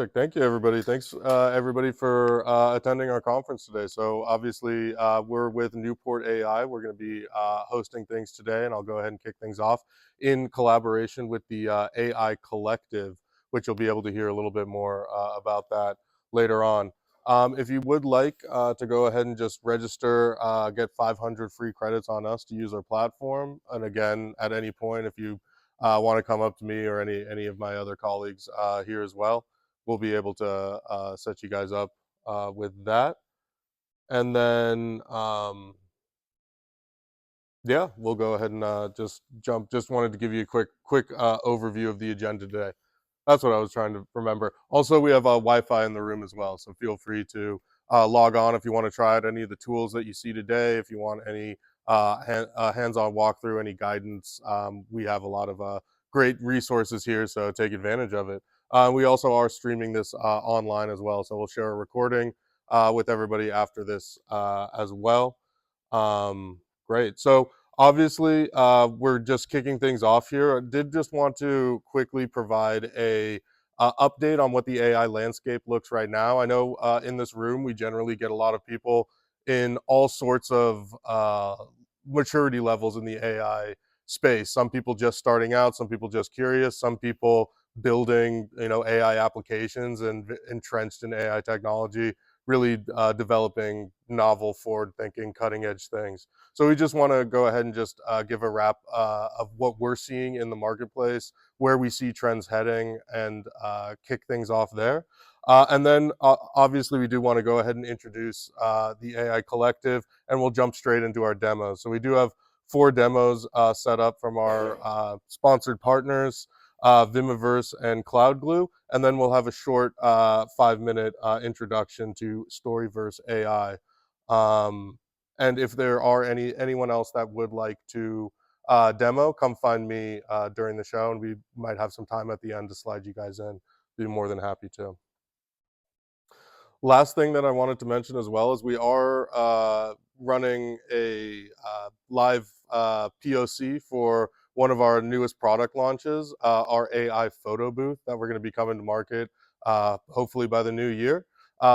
Thank you, everybody. Thanks, everybody, for attending our conference today. So, obviously, we're with Newport AI. We're going to be hosting things today, and I'll go ahead and kick things off in collaboration with the AI Collective, which you'll be able to hear a little bit more about that later on. If you would like to go ahead and just register, get 500 free credits on us to use our platform. And again, at any point, if you want to come up to me or any of my other colleagues here as well, we'll be able to set you guys up with that. And then, yeah, we'll go ahead and just jump. Just wanted to give you a quick overview of the agenda today. That's what I was trying to remember. Also, we have Wi-Fi in the room as well, so feel free to log on if you want to try out any of the tools that you see today. If you want any hands-on walkthrough, any guidance, we have a lot of great resources here, so take advantage of it. We also are streaming this online as well, so we'll share a recording with everybody after this as well. Great. So obviously, we're just kicking things off here. I did just want to quickly provide a update on what the AI landscape looks right now. I know in this room we generally get a lot of people in all sorts of maturity levels in the AI space. Some people just starting out, some people just curious, some people building AI applications and entrenched in AI technology, really developing novel, forward-thinking, cutting-edge things. So we just want to go ahead and just give a wrap of what we're seeing in the marketplace, where we see trends heading, and kick things off there. And then obviously we do want to go ahead and introduce the AI Collective, and we'll jump straight into our demos. So we do have 4 demos set up from our sponsored partners, Vimmerse and CloudGlue, and then we'll have a short 5-minute introduction to StoryVerse AI. And if there are anyone else that would like to demo, come find me during the show, and we might have some time at the end to slide you guys in. Be more than happy to. Last thing that I wanted to mention as well is we are running a live POC for one of our newest product launches, our AI photo booth that we're going to be coming to market hopefully by the new year.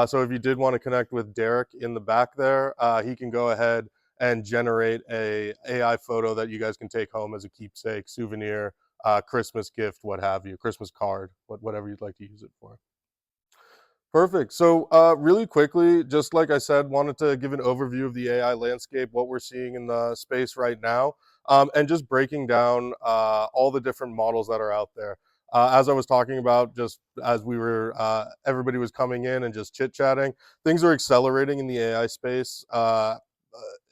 So if you did want to connect with Derek in the back there, he can go ahead and generate a AI photo that you guys can take home as a keepsake, souvenir, Christmas gift, what have you, Christmas card, whatever you'd like to use it for. Perfect. So, really quickly, just like I said, wanted to give an overview of the AI landscape, what we're seeing in the space right now, and just breaking down all the different models that are out there. As I was talking about, just as we were, everybody was coming in and just chit chatting, things are accelerating in the AI space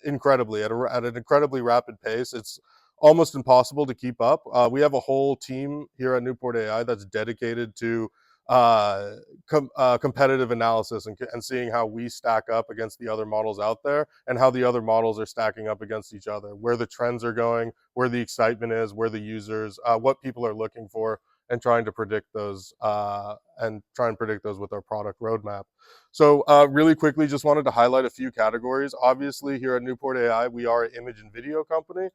incredibly at an incredibly rapid pace. It's almost impossible to keep up. We have a whole team here at Newport AI that's dedicated to competitive analysis and seeing how we stack up against the other models out there and how the other models are stacking up against each other, where the trends are going, where the excitement is, where the users, what people are looking for, and trying to predict those with our product roadmap. So really quickly, just wanted to highlight a few categories. Obviously, here at Newport AI, we are an image and video company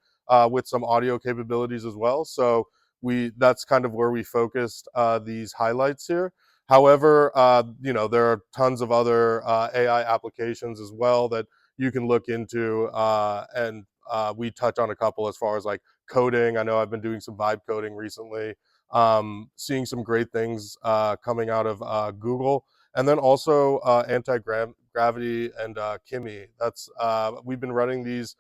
with some audio capabilities as well. So that's kind of where we focused these highlights here. However, there are tons of other AI applications as well that you can look into, and we touch on a couple as far as like coding. I know I've been doing some vibe coding recently, seeing some great things coming out of Google, and then also anti-gravity and Kimi. We've been running these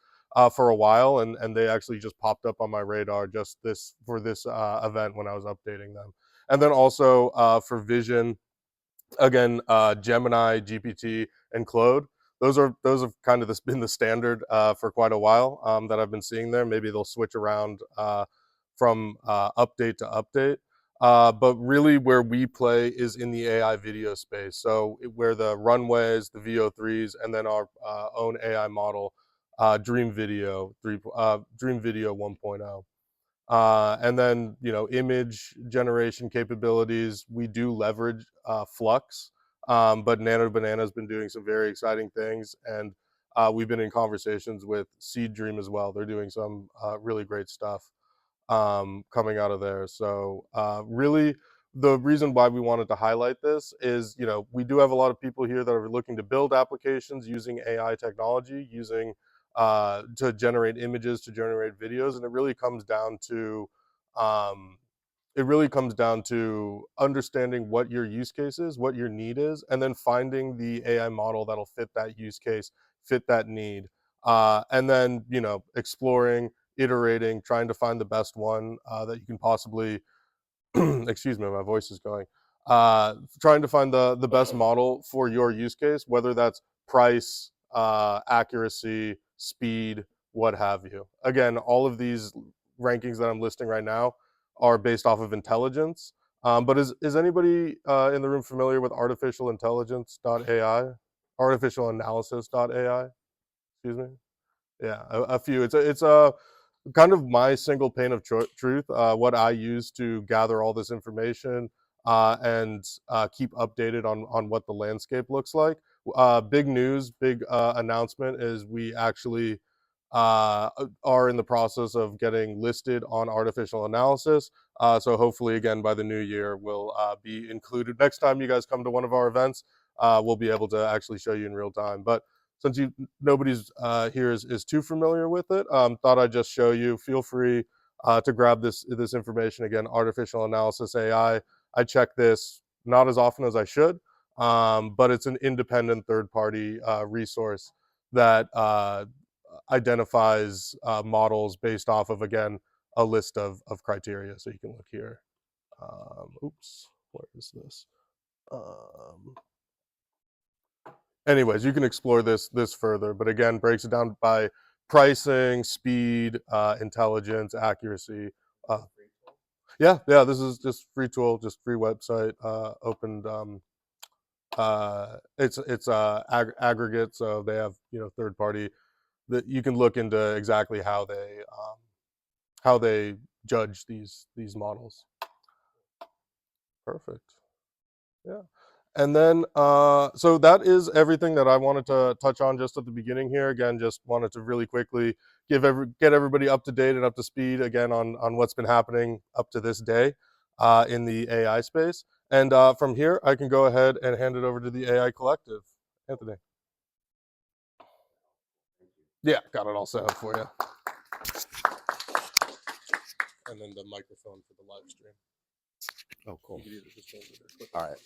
for a while, and they actually just popped up on my radar just for this event when I was updating them. And then also for vision, again, Gemini, GPT, and Claude. Those have kind of been the standard for quite a while that I've been seeing there. Maybe they'll switch around from update to update. But really where we play is in the AI video space. So where the runways, the VO3s, and then our own AI model, Dream Video 1.0. And then, image generation capabilities, we do leverage Flux, but Nano Banana has been doing some very exciting things, and we've been in conversations with Seed Dream as well. They're doing some really great stuff coming out of there. So really, the reason why we wanted to highlight this is, you know, we do have a lot of people here that are looking to build applications using AI technology, using to generate images, to generate videos, and um, it really comes down to understanding what your use case is, what your need is, and then finding the AI model that'll fit that use case, fit that need, and then, you know, exploring, iterating, trying to find the best one that you can possibly excuse me, my voice is going. Trying to find the best model for your use case, whether that's price, accuracy, speed, what have you. Again, all of these rankings that I'm listing right now are based off of intelligence. But is anybody in the room familiar with artificial intelligence.ai? Artificial analysis.ai? Excuse me. Yeah, a few. It's a kind of my single pane of truth, what I use to gather all this information and keep updated on what the landscape looks like. Big news, big announcement is we actually are in the process of getting listed on artificial analysis. So hopefully, again, by the new year, we'll be included. Next time you guys come to one of our events, we'll be able to actually show you in real time. But since nobody's here is too familiar with it, thought I'd just show you. Feel free to grab this information. Again, artificial analysis AI. I check this not as often as I should, but it's an independent third party resource that identifies models based off of, again, a list of criteria. So you can look here. Oops, where is this? Um, Anyways, you can explore this further, but again, breaks it down by pricing, speed, intelligence, accuracy. Uh, yeah, this is just free tool, just free website, opened. It's aggregate, so they have, you know, third party that you can look into exactly how they judge these models. Perfect. Yeah. And then, so that is everything that I wanted to touch on just at the beginning here. Again, just wanted to really quickly get everybody up to date and up to speed again on what's been happening up to this day in the AI space. And from here, I can go ahead and hand it over to the AI Collective. Anthony. Yeah, got it all set up for you. And then the microphone for the live stream. Oh, cool. All right.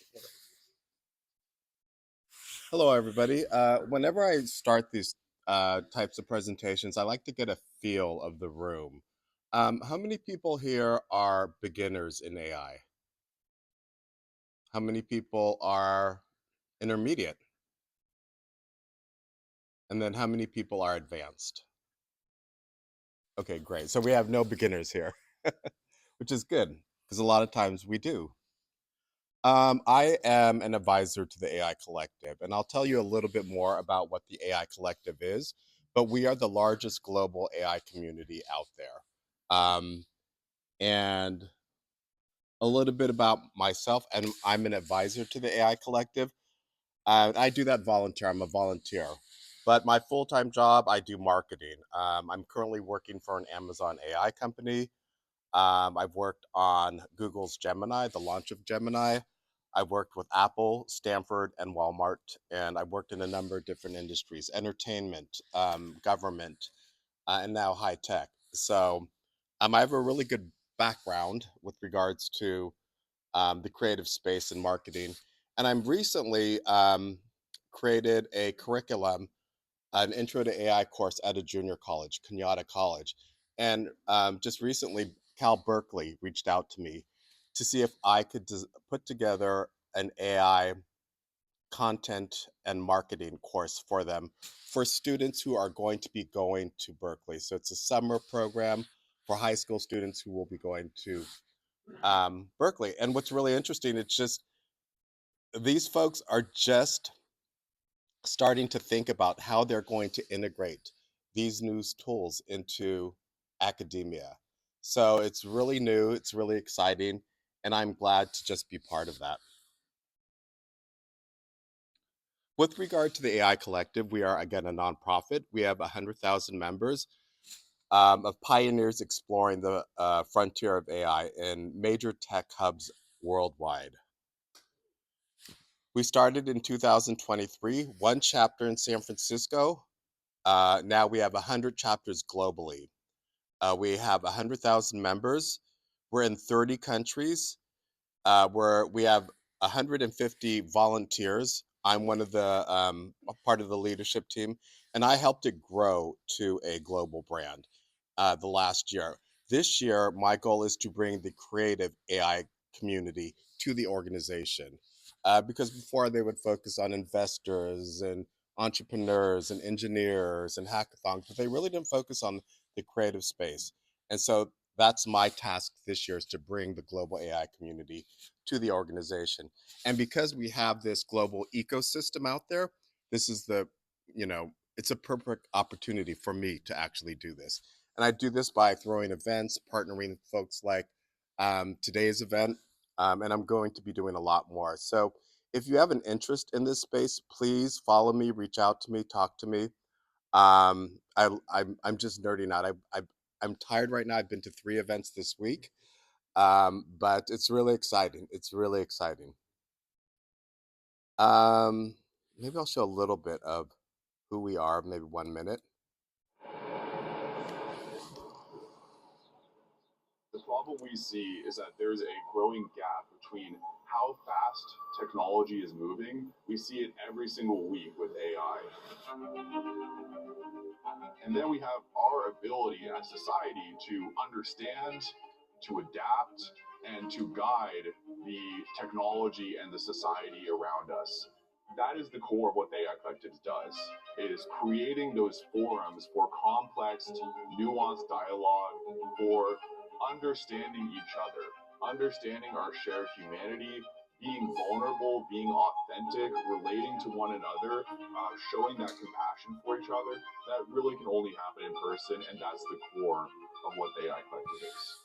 Hello, everybody. Whenever I start these types of presentations, I like to get a feel of the room. How many people here are beginners in AI? How many people are intermediate? And then how many people are advanced? Okay, great. So we have no beginners here, which is good because a lot of times we do. I am an advisor to the AI Collective, and I'll tell you a little bit more about what the AI Collective is, but we are the largest global AI community out there. And a little bit about myself, and I'm an advisor to the AI Collective. I do that volunteer, I'm a volunteer. But my full-time job, I do marketing. I'm currently working for an Amazon AI company. I've worked on Google's Gemini, the launch of Gemini. I've worked with Apple, Stanford, and Walmart, and I've worked in a number of different industries, entertainment, government, and now high tech. So I have a really good background with regards to the creative space and marketing. And I'm recently created a curriculum, an intro to AI course at a junior college, Kenyatta College. And just recently, Cal Berkeley reached out to me to see if I could put together an AI content and marketing course for them for students who are going to be going to Berkeley. So it's a summer program for high school students who will be going to Berkeley. And what's really interesting, it's just these folks are just starting to think about how they're going to integrate these new tools into academia. So it's really new, it's really exciting, and I'm glad to just be part of that. With regard to the AI Collective, we are, again, a nonprofit. We have 100,000 members of pioneers exploring the frontier of AI in major tech hubs worldwide. We started in 2023, one chapter in San Francisco. Now we have 100 chapters globally. We have 100,000 members. We're in 30 countries. Where we have 150 volunteers. I'm one of the a part of the leadership team, and I helped it grow to a global brand the last year. This year, my goal is to bring the creative AI community to the organization because before they would focus on investors and entrepreneurs and engineers and hackathons, but they really didn't focus on the creative space. And so that's my task this year is to bring the global AI community to the organization. And because we have this global ecosystem out there, this is the, it's a perfect opportunity for me to actually do this. And I do this by throwing events, partnering with folks like today's event, and I'm going to be doing a lot more. So if you have an interest in this space, please follow me, reach out to me, talk to me. I'm just nerding out. I'm tired right now. I've been to 3 events this week, but it's really exciting. It's really exciting. Maybe I'll show a little bit of who we are, maybe 1 minute. The problem we see is that there's a growing gap between how fast technology is moving. We see it every single week with AI. And then we have our ability as society to understand, to adapt, and to guide the technology and the society around us. That is the core of what AI Collective does. It is creating those forums for complex, nuanced dialogue, for understanding each other, understanding our shared humanity, being vulnerable, being authentic, relating to one another, showing that compassion for each other. That really can only happen in person, and that's the core of what the AI Collective is.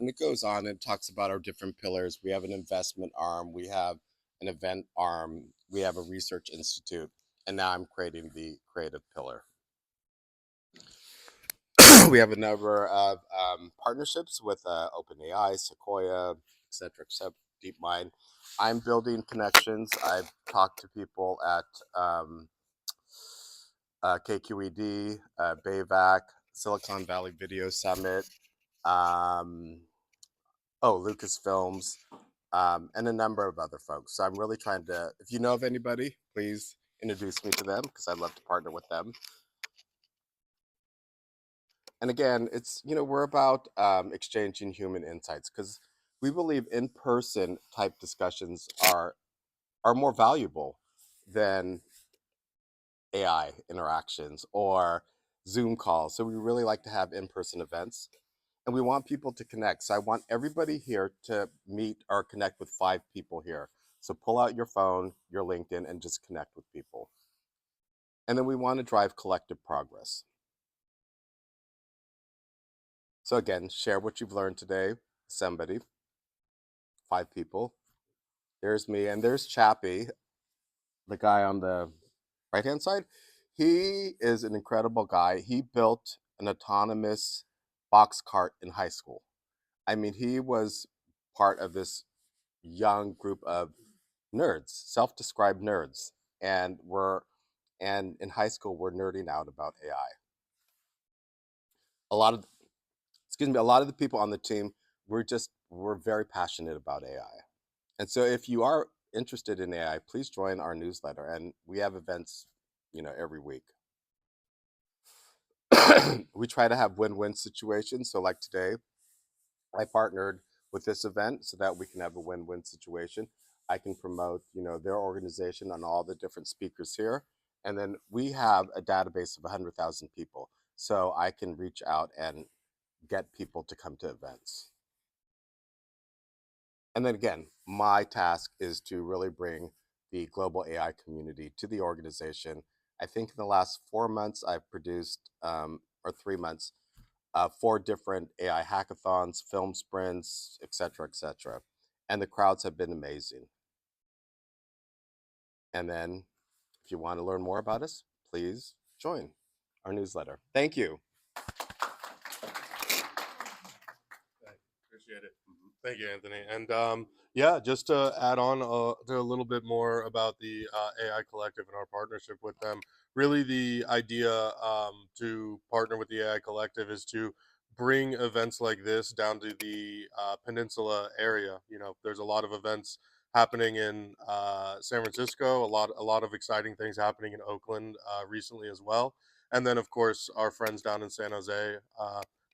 And it goes on and talks about our different pillars. We have an investment arm, we have an event arm, we have a research institute, and now I'm creating the creative pillar. We have a number of partnerships with OpenAI, Sequoia, et cetera, DeepMind. I'm building connections. I've talked to people at KQED, BayVac, Silicon Valley Video Summit, Lucasfilms, and a number of other folks. So I'm really trying to, if you know of anybody, please introduce me to them because I'd love to partner with them. And again, it's, we're about exchanging human insights because we believe in-person type discussions are more valuable than AI interactions or Zoom calls. So we really like to have in-person events and we want people to connect. So I want everybody here to meet or connect with 5 people here. So pull out your phone, your LinkedIn, and just connect with people. And then we want to drive collective progress. So again, share what you've learned today with somebody, 5 people. There's me, and there's Chappie, the guy on the right-hand side. He is an incredible guy. He built an autonomous box cart in high school. I mean, he was part of this young group of nerds, self-described nerds, and in high school we're nerding out about AI. A lot of the people on the team, we're very passionate about AI. And so if you are interested in AI, please join our newsletter, and we have events, every week. We try to have win-win situations. So like today, I partnered with this event so that we can have a win-win situation. I can promote, their organization on all the different speakers here. And then we have a database of 100,000 people. So I can reach out and get people to come to events. And then again, my task is to really bring the global AI community to the organization. I think in the last 4 months, I've produced, or 3 months, 4 different AI hackathons, film sprints, et cetera, et cetera. And the crowds have been amazing. And then if you want to learn more about us, please join. our newsletter. Thank you. Appreciate it. Thank you, Anthony. And yeah, just to add on to a little bit more about the AI Collective and our partnership with them. Really, the idea to partner with the AI Collective is to bring events like this down to the peninsula area. You know, there's a lot of events happening in San Francisco. A lot of exciting things happening in Oakland recently as well. And then, of course, our friends down in San Jose.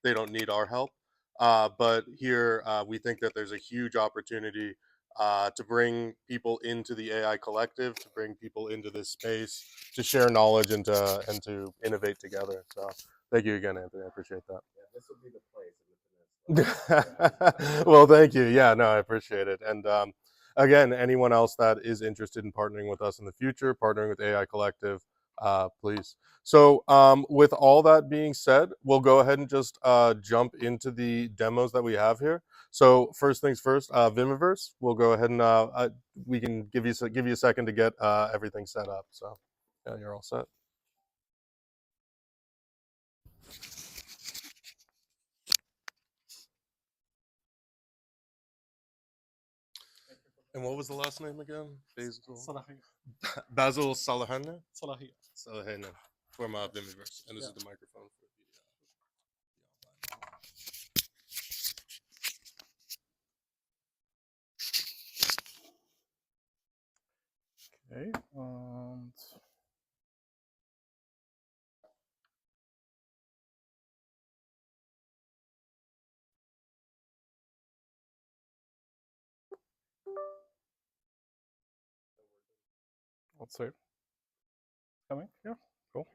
They don't need our help. But here we think that there's a huge opportunity to bring people into the AI collective, to bring people into this space, to share knowledge and to innovate together. So thank you again, Anthony. I appreciate that. Yeah, this will be the place in the peninsula. Well, thank you. Yeah, no, I appreciate it. And again, anyone else that is interested in partnering with us in the future, partnering with AI Collective, please. So with all that being said, we'll go ahead and just jump into the demos that we have here. So first things first, Vimmerse. We'll go ahead and we can give you a second to get everything set up. So yeah, you're all set. And what was the last name again? Basil Salahana? Salahana from Vimmerse. And this is the microphone for Okay, and let's see. Coming here. Cool.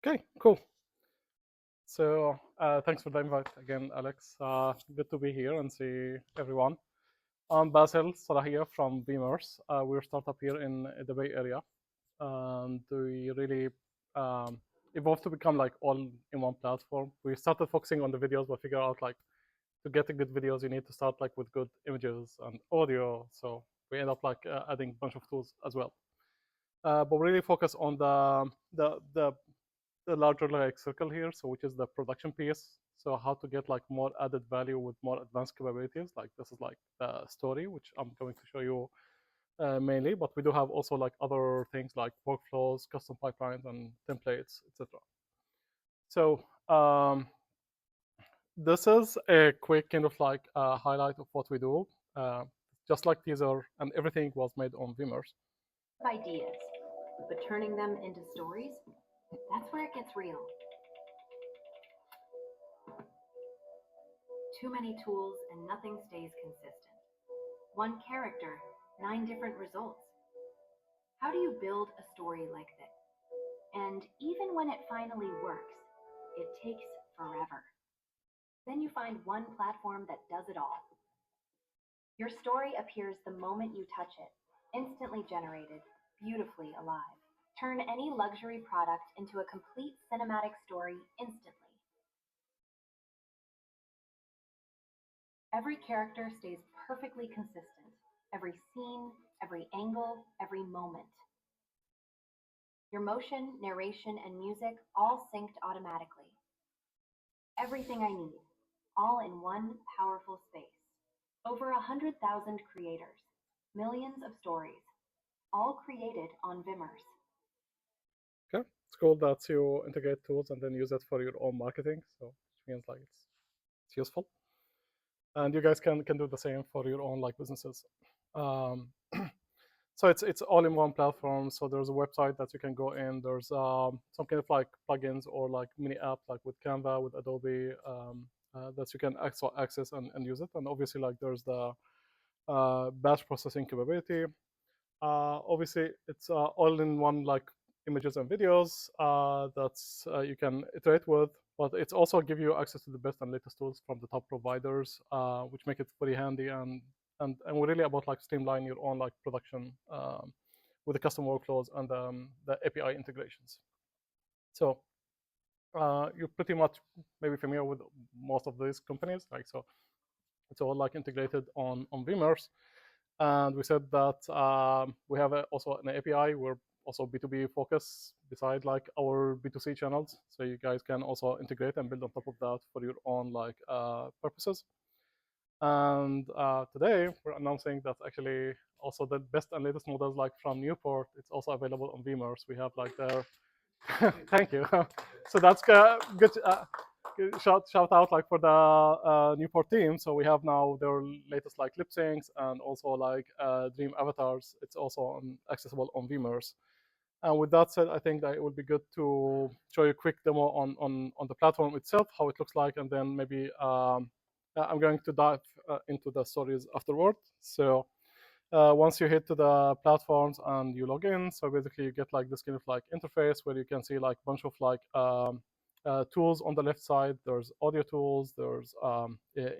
Okay, cool. So thanks for the invite again, Alex. Good to be here and see everyone. I'm Basil Salahia from Vimmerse. We're a startup here in the Bay Area. And we really evolved to become like all in one platform. We started focusing on the videos, but figure out like to get the good videos, you need to start like with good images and audio. So we end up like adding a bunch of tools as well. But really focus on the larger like circle here, so which is the production piece. So how to get like more added value with more advanced capabilities. Like this is like the story, which I'm going to show you mainly, but we do have also like other things like workflows, custom pipelines, and templates, etc. So this is a quick kind of like highlight of what we do. Just like teaser, and everything was made on Vimmerse. Ideas, but turning them into stories, that's where it gets real. Too many tools and nothing stays consistent. One character, 9 different results. How do you build a story like this? And even when it finally works, it takes forever. Then you find one platform that does it all. Your story appears the moment you touch it, instantly generated, beautifully alive. Turn any luxury product into a complete cinematic story instantly. Every character stays perfectly consistent. Every scene, every angle, every moment. Your motion, narration, and music all synced automatically. Everything I need, all in one powerful space. Over 100,000 creators, millions of stories, all created on Vimmerse. Okay, it's cool that you integrate tools and then use it for your own marketing. So which means like it's useful. And you guys can do the same for your own like businesses. So it's all in one platform. So there's a website that you can go in. There's some kind of like plugins or like mini app like with Canva, with Adobe, that you can access and use it. And obviously like there's the batch processing capability. Obviously it's all in one like images and videos that's you can iterate with, but it's also give you access to the best and latest tools from the top providers, which make it very handy and we're really about like streamline your own like production with the custom workflows and the API integrations. So you're pretty much maybe familiar with most of these companies. Like so, it's all like integrated on Vimmerse. And we said that we have also an API. We're also B2B focused beside like our B2C channels. So you guys can also integrate and build on top of that for your own like purposes. And today we're announcing that actually also the best and latest models like from Newport, it's also available on Vimmerse. We have like their, thank you. So that's good. Shout out like for the Newport team. So we have now their latest like lip syncs and also like dream avatars. It's also accessible on Vimmerse. And with that said, I think that it would be good to show you a quick demo on the platform itself, how it looks like, and then maybe I'm going to dive into the stories afterward. So once you hit to the platforms and you log in, so basically you get like this kind of like interface where you can see like a bunch of like tools on the left side. There's audio tools, there's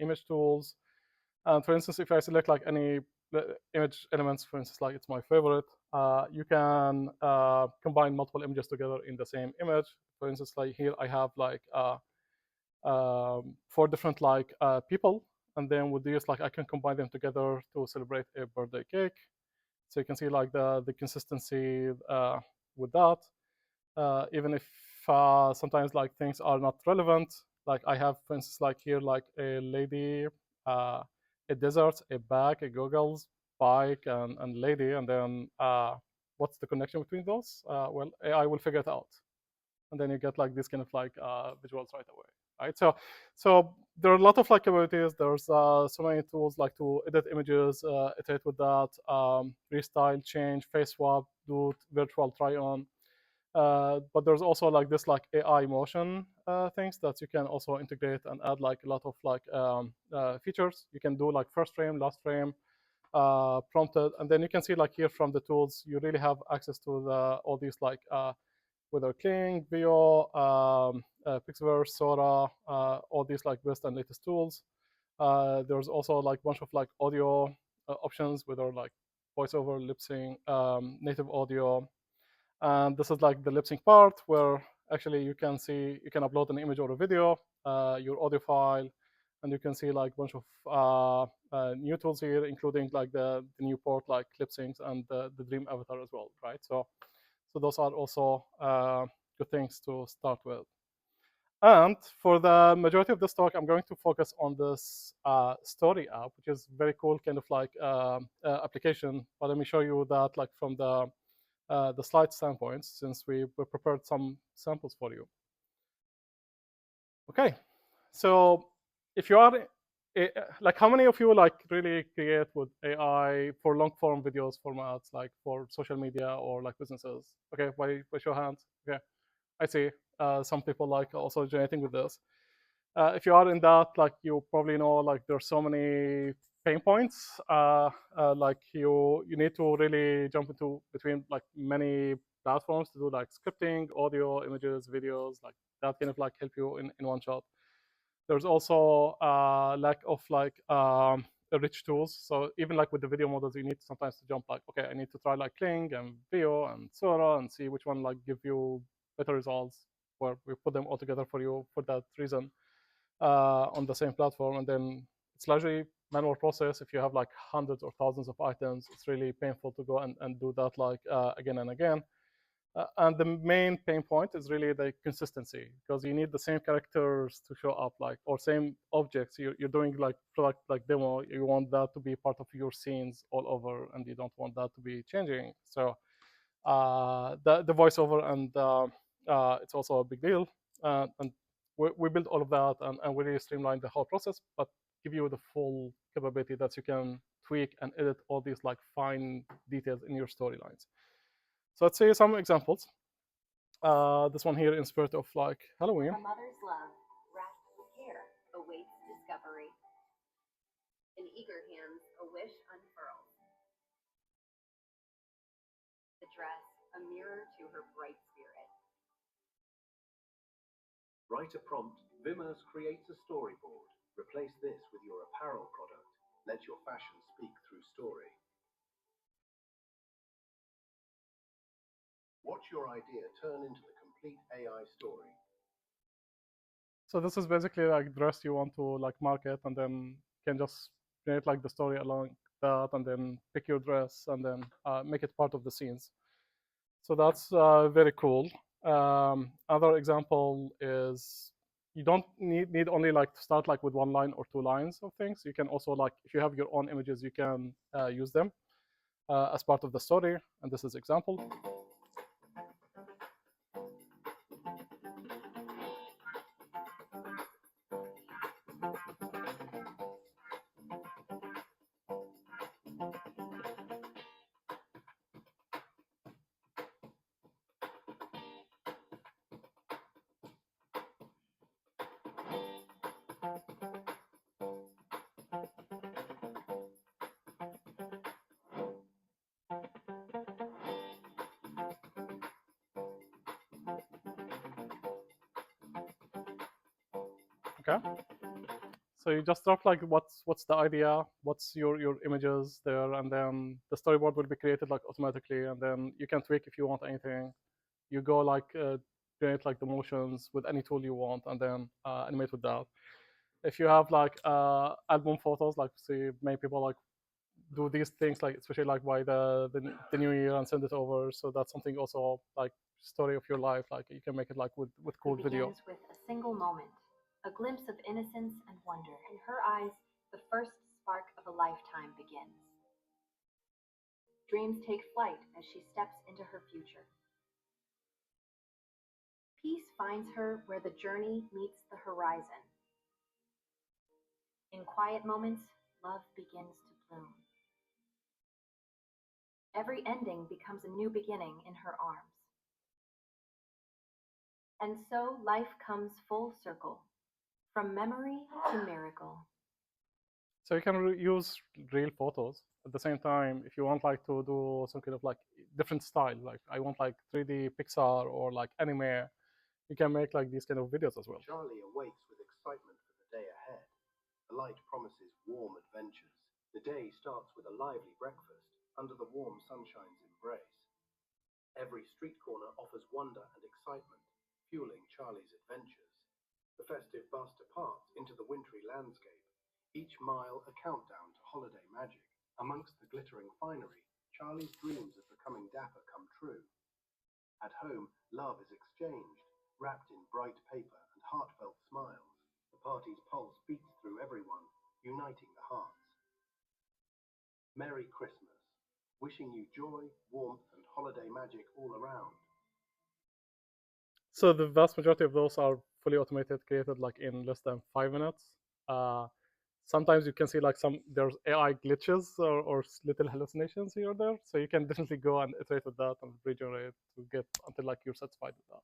image tools. And for instance, if I select like any image elements, for instance, like it's my favorite, you can combine multiple images together in the same image. For instance, like here I have like 4 different like people, and then with these, like I can combine them together to celebrate a birthday cake. So you can see like the consistency with that. Even if sometimes like things are not relevant, like I have, for instance, like here, like a lady, a desert, a bag, a goggles, bike, and lady, and then what's the connection between those? Well, AI will figure it out, and then you get like this kind of like visuals right away, right? So there are a lot of like capabilities. There's so many tools like to edit images, iterate with that, restyle, change, face swap, do virtual try on. But there's also like this like AI motion things that you can also integrate and add like a lot of like features. You can do like first frame, last frame, prompted, and then you can see like here from the tools, you really have access to all these like whether King, Veo, Pixelverse, Sora, all these like best and latest tools. There's also like a bunch of like audio options, whether like voiceover, lip sync, native audio. And this is like the lip sync part where actually you can see, you can upload an image or a video, your audio file, and you can see like a bunch of new tools here, including like the Newport like lip syncs and the Dream Avatar as well, right? So those are also good things to start with. And for the majority of this talk, I'm going to focus on this story app, which is very cool kind of like application. But let me show you that like from the slide standpoint, since we prepared some samples for you. Okay, so if you are like, how many of you like really create with AI for long form videos formats, like for social media or like businesses? Okay, raise your hands. Okay, I see some people like also generating with this. If you are in that, like you probably know, like there's so many pain points. Like you need to really jump into between like many platforms to do like scripting, audio, images, videos, like that kind of like help you in one shot. There's also lack of like rich tools. So even like with the video models, you need sometimes to jump like, okay, I need to try like Kling and Veo and Sora and see which one like give you better results, where we put them all together for you for that reason on the same platform. And then it's largely manual process. If you have like hundreds or thousands of items, it's really painful to go and do that like again and again. And the main pain point is really the consistency, because you need the same characters to show up, like, or same objects. You're doing like product like demo. You want that to be part of your scenes all over, and you don't want that to be changing. So the voiceover and it's also a big deal. And we build all of that and we really streamline the whole process, but give you the full capability that you can tweak and edit all these like fine details in your storylines. So let's see some examples. This one here in spirit of like Halloween. A mother's love, wrapped with care, awaits discovery. In eager hands, a wish unfurls. The dress, a mirror to her bright spirit. Write a prompt, Vimmerse creates a storyboard. Replace this with your apparel product. Let your fashion speak through story. Watch your idea turn into the complete AI story. So this is basically like dress you want to like market, and then you can just create like the story along that, and then pick your dress, and then make it part of the scenes. So that's very cool. Other example is you don't need only like to start like with 1 line or 2 lines of things. You can also like, if you have your own images, you can use them as part of the story. And this is example. Okay. So you just drop like what's the idea, what's your images there, and then the storyboard will be created like automatically, and then you can tweak if you want anything. You go like create like the motions with any tool you want, and then animate with that. If you have like album photos, like see many people like do these things like especially like by the new year and send it over. So that's something also like story of your life. Like you can make it like with cool It video. begins with a single moment, a glimpse of innocence and wonder. In her eyes, the first spark of a lifetime begins. Dreams take flight as she steps into her future. Peace finds her where the journey meets the horizon. In quiet moments, love begins to bloom. Every ending becomes a new beginning in her arms. And so life comes full circle, from memory to miracle. So you can use real photos at the same time. If you want like to do some kind of like different style, like I want like 3D Pixar or like anime, you can make like these kind of videos as well. Charlie awakes with excitement for the day ahead. The light promises warm adventures. The day starts with a lively breakfast under the warm sunshine's embrace. Every street corner offers wonder and excitement, fueling Charlie's adventures. The festive bus departs into the wintry landscape, each mile a countdown to holiday magic. Amongst the glittering finery, Charlie's dreams of becoming dapper come true. At home, love is exchanged, wrapped in bright paper and heartfelt smiles. The party's pulse beats through everyone, uniting the hearts. Merry Christmas, wishing you joy, warmth, and holiday magic all around. So the vast majority of those are fully automated, created like in less than 5 minutes. Sometimes you can see like there's AI glitches or little hallucinations here or there. So you can definitely go and iterate with that and regenerate to get until like you're satisfied with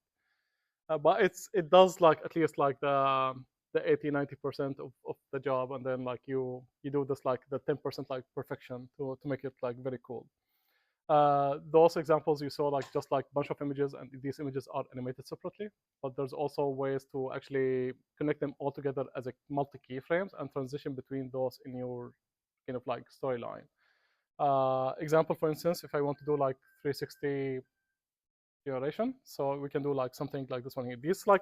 that. But it does like at least like the 80-90% of the job, and then like you do this like the 10% like perfection to make it like very cool. Those examples you saw like just like bunch of images, and these images are animated separately, but there's also ways to actually connect them all together as a multi keyframes and transition between those in your kind of like storyline. Example, for instance, if I want to do like 360 generation, so we can do like something like this one here. These like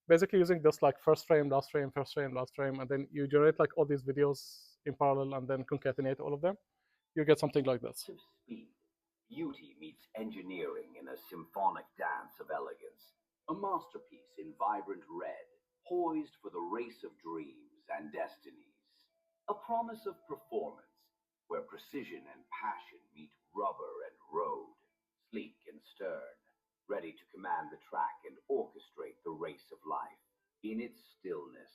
basically using this like first frame, last frame, first frame, last frame, and then you generate like all these videos in parallel and then concatenate all of them. You get something like this. Of speed. Beauty meets engineering in a symphonic dance of elegance. A masterpiece in vibrant red, poised for the race of dreams and destinies. A promise of performance, where precision and passion meet rubber and road. Sleek and stern, ready to command the track and orchestrate the race of life. In its stillness,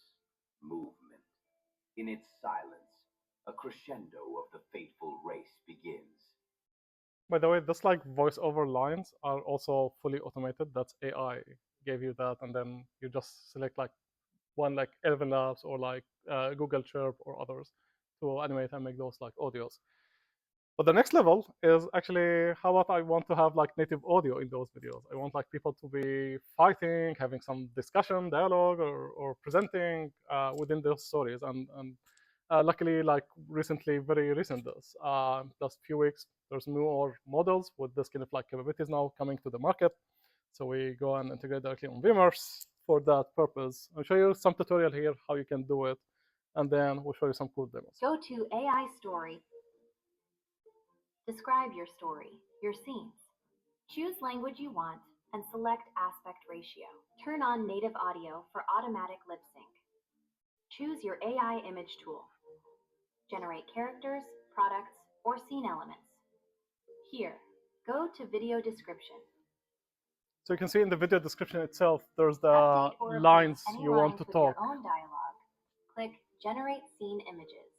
movement. In its silence, a crescendo of the fateful race begins. By the way, this like voiceover lines are also fully automated. That's AI gave you that, and then you just select like one like Eleven Labs or like Google Chirp or others to animate and make those like audios. But the next level is actually how about I want to have like native audio in those videos. I want like people to be fighting, having some discussion, dialogue, or presenting within those stories. And luckily, like recently, very recent this, last few weeks, there's more models with this kind of like capabilities now coming to the market. So we go and integrate directly on Vimmerse for that purpose. I'll show you some tutorial here how you can do it, and then we'll show you some cool demos. Go to AI Story. Describe your story, your scenes. Choose language you want and select aspect ratio. Turn on native audio for automatic lip sync. Choose your AI image tool. Generate characters, products, or scene elements. Here, go to video description. So you can see in the video description itself, there's the Update or lines replace any you want lines to with talk. your own dialogue. Click Generate Scene Images.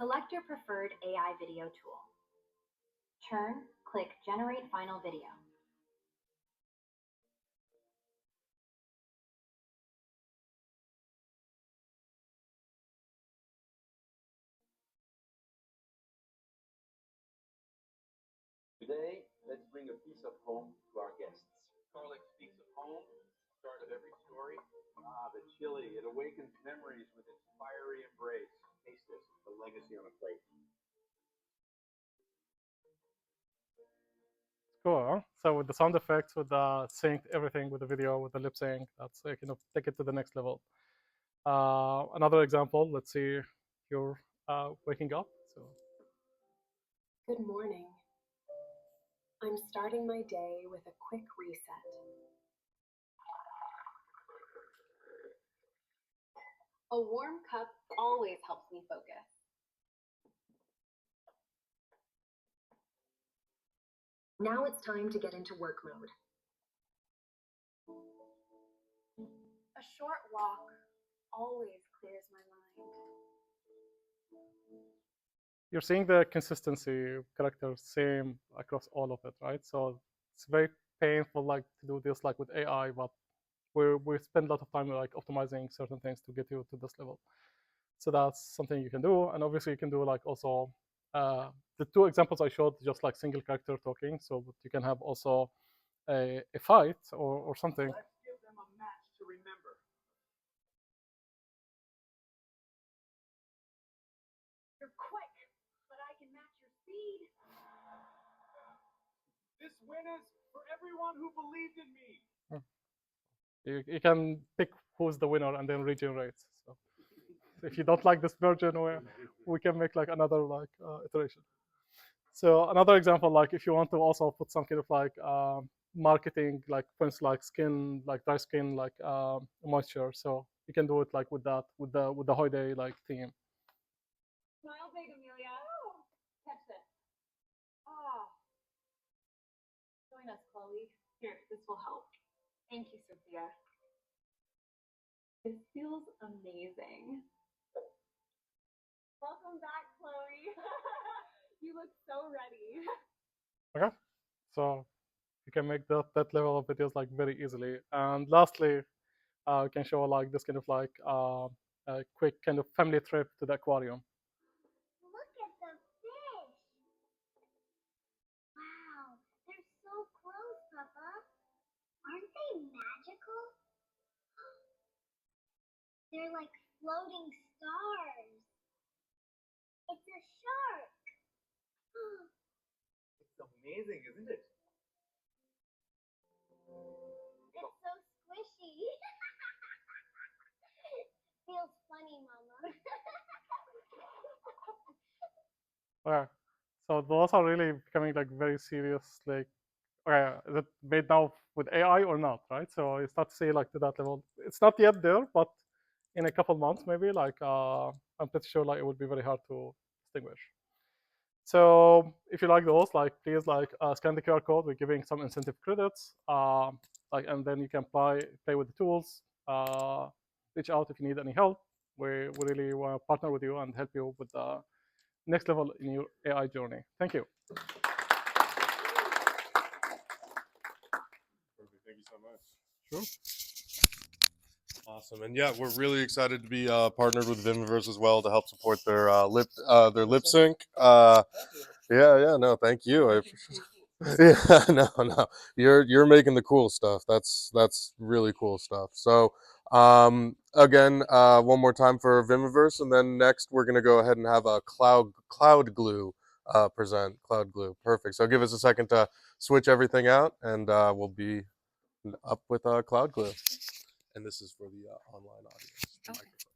Select your preferred AI video tool. Turn, click Generate Final Video. Today, let's bring a piece of home to our guests. Garlic speaks of home, start of every story. Ah, the chili, it awakens memories with its fiery embrace. Taste this, the legacy on a plate. Cool, huh? So with the sound effects, with the sync, everything with the video, with the lip sync, that's take it to the next level. Another example, let's see, you're waking up. So Good morning. I'm starting my day with a quick reset. A warm cup always helps me focus. Now it's time to get into work mode. A short walk always clears my mind. you're seeing the consistency characters same across all of it, right? So it's very painful like to do this like with AI, but we spend a lot of time like optimizing certain things to get you to this level. So that's something you can do, and obviously you can do like also the two examples I showed just like single character talking. So you can have also a fight or something. Let's give them a match to remember. You're quick, but I can match your speed. This win is for everyone who believed in me. You can pick who's the winner and then regenerate. So if you don't like this version, we can make like another like iteration. So another example, like if you want to also put some kind of like marketing, like for instance, like skin, like dry skin, like moisture. So you can do it like with that, with the holiday like theme. Smile big, Amelia. Oh, catch this. Oh. Join us, Chloe. Here, this will help. Thank you, Sophia. This feels amazing. Welcome back, Chloe. You look so ready. Okay, so you can make that level of videos like very easily. And lastly, you can show like this kind of like a quick kind of family trip to the aquarium. Look at the fish. Wow, they're so close, Papa. Aren't they magical? They're like floating stars. It's a shark. It's amazing, isn't it? It's so squishy. Feels funny, Mama. Okay, so those are really becoming like very serious. Like, okay, is it made now with AI or not? Right. So you start to see like to that level. It's not yet there, but in a couple months maybe. Like, I'm pretty sure like it would be very hard to distinguish. So if you like those, like please like scan the QR code. We're giving some incentive credits. Like, and then you can play with the tools. Reach out if you need any help. We really want to partner with you and help you with the next level in your AI journey. Thank you. Perfect. Thank you so much. Sure. Awesome, and yeah, we're really excited to be partnered with Vimmerse as well to help support their lip sync. Yeah, no, thank you. Yeah, no, you're making the cool stuff. That's really cool stuff. So, again, one more time for Vimmerse, and then next we're gonna go ahead and have a CloudGlue present. CloudGlue, perfect. So give us a second to switch everything out, and we'll be up with CloudGlue. and this is for the online audience. The Okay. microphone.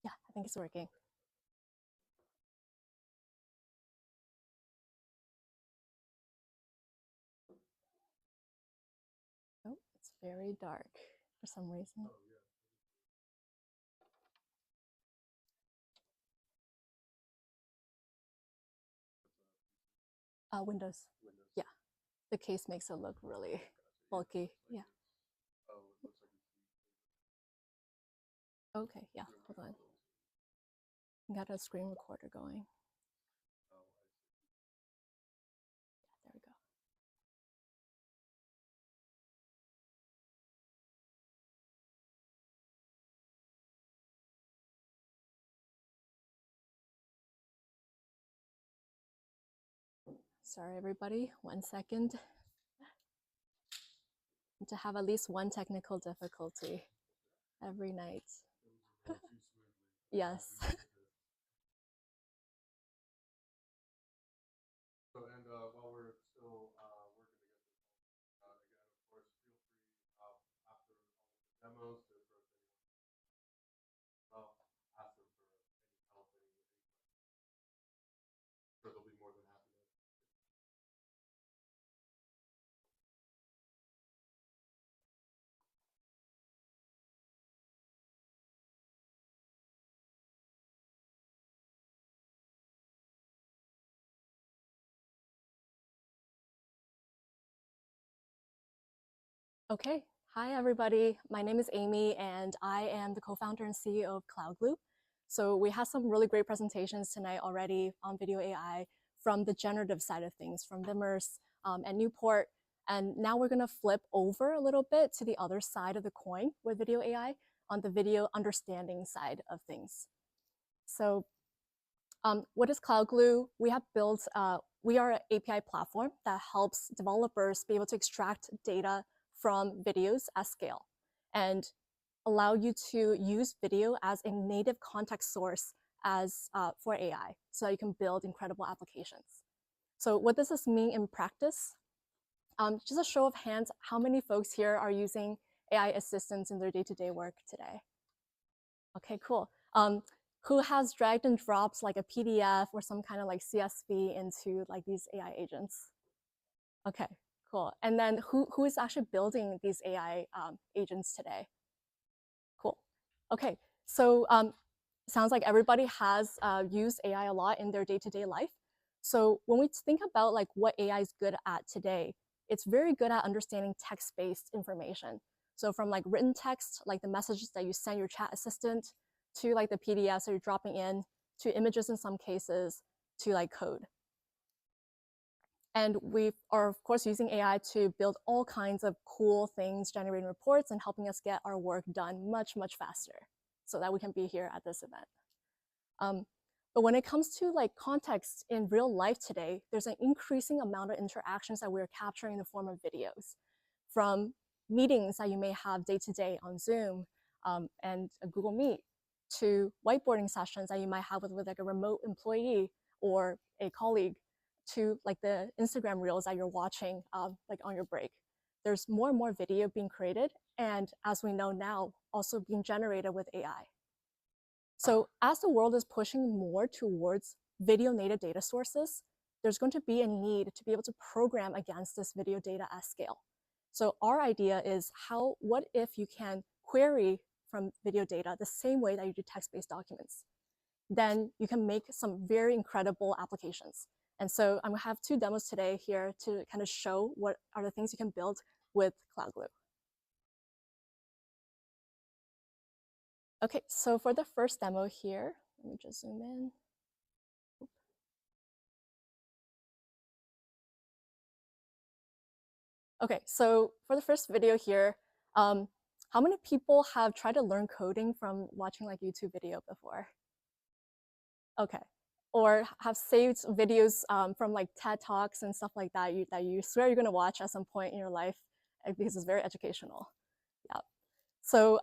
Yeah, I think it's working. Oh, it's very dark for some reason. Windows. Yeah, the case makes it look really bulky. Yeah. Okay, yeah, hold on. Got a screen recorder going. Yeah, there we go. Sorry, everybody, 1 second. To have at least one technical difficulty every night. Yes. So, and while we're still working to get this home, again, of course, feel free after all of the demos to approach anyone. Well, ask them for any help, any questions. So they'll be more than happy to. Okay, hi everybody. My name is Amy and I am the co-founder and CEO of CloudGlue. So we have some really great presentations tonight already on video AI from the generative side of things, from Vimmerse and Newport. And now we're gonna flip over a little bit to the other side of the coin with video AI on the video understanding side of things. So what is CloudGlue? We have built, we are an API platform that helps developers be able to extract data from videos at scale and allow you to use video as a native context source as for AI, so that you can build incredible applications. So what does this mean in practice? Just a show of hands, how many folks here are using AI assistants in their day-to-day work today? Okay, cool. Who has dragged and dropped like a PDF or some kind of like CSV into like these AI agents? Okay, cool. And then who is actually building these AI agents today? Cool. Okay, so sounds like everybody has used AI a lot in their day-to-day life. So when we think about like what AI is good at today, it's very good at understanding text-based information. So from like written text, like the messages that you send your chat assistant, to like the PDFs that you're dropping in, to images in some cases, to like code. And we are, of course, using AI to build all kinds of cool things, generating reports and helping us get our work done much, much faster so that we can be here at this event. But when it comes to like context in real life today, there's an increasing amount of interactions that we're capturing in the form of videos, from meetings that you may have day to day on Zoom and a Google Meet, to whiteboarding sessions that you might have with like a remote employee or a colleague, to like the Instagram reels that you're watching like on your break. There's more and more video being created, and as we know now, also being generated with AI. So as the world is pushing more towards video native data sources, there's going to be a need to be able to program against this video data at scale. So our idea is what if you can query from video data the same way that you do text-based documents? Then you can make some very incredible applications. And so I'm gonna have two demos today here to kind of show what are the things you can build with CloudGlue. Okay, so for the first demo here, let me just zoom in. Okay, so for the first video here, how many people have tried to learn coding from watching like YouTube video before? Okay. Or have saved videos from like TED Talks and stuff like that that you swear you're going to watch at some point in your life because it's very educational. Yeah. So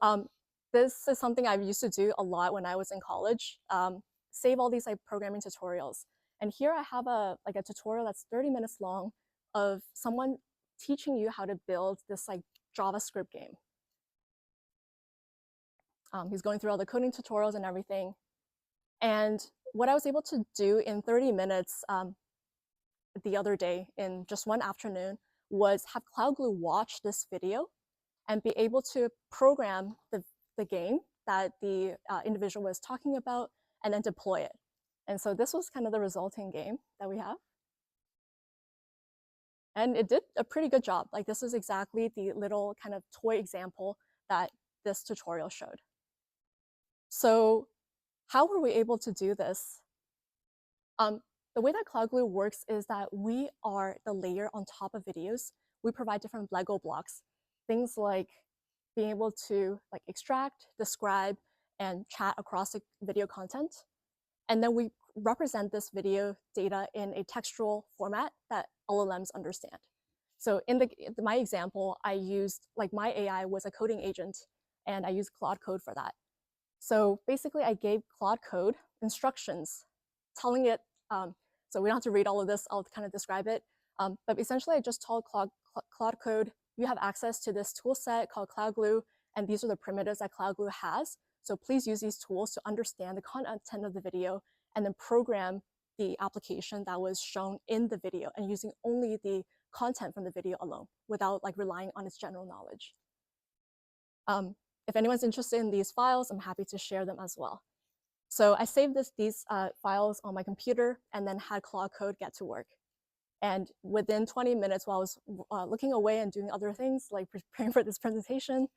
this is something I used to do a lot when I was in college. Save all these like programming tutorials. And here I have a tutorial that's 30 minutes long of someone teaching you how to build this like JavaScript game. He's going through all the coding tutorials and everything. And what I was able to do in 30 minutes the other day in just one afternoon was have CloudGlue watch this video and be able to program the game that the individual was talking about and then deploy it. And so this was kind of the resulting game that we have. And it did a pretty good job. Like this is exactly the little kind of toy example that this tutorial showed. So how were we able to do this? The way that CloudGlue works is that we are the layer on top of videos. We provide different Lego blocks, things like being able to like extract, describe, and chat across the video content. And then we represent this video data in a textual format that LLMs understand. So in my example, I used, like my AI was a coding agent, and I used Claude Code for that. So basically, I gave Claude Code instructions telling it, so we don't have to read all of this, I'll kind of describe it. But essentially, I just told Claude Code, you have access to this tool set called CloudGlue, and these are the primitives that CloudGlue has. So please use these tools to understand the content of the video and then program the application that was shown in the video and using only the content from the video alone without like relying on its general knowledge. If anyone's interested in these files, I'm happy to share them as well. So I saved these files on my computer and then had Claude Code get to work. And within 20 minutes, while I was looking away and doing other things like preparing for this presentation,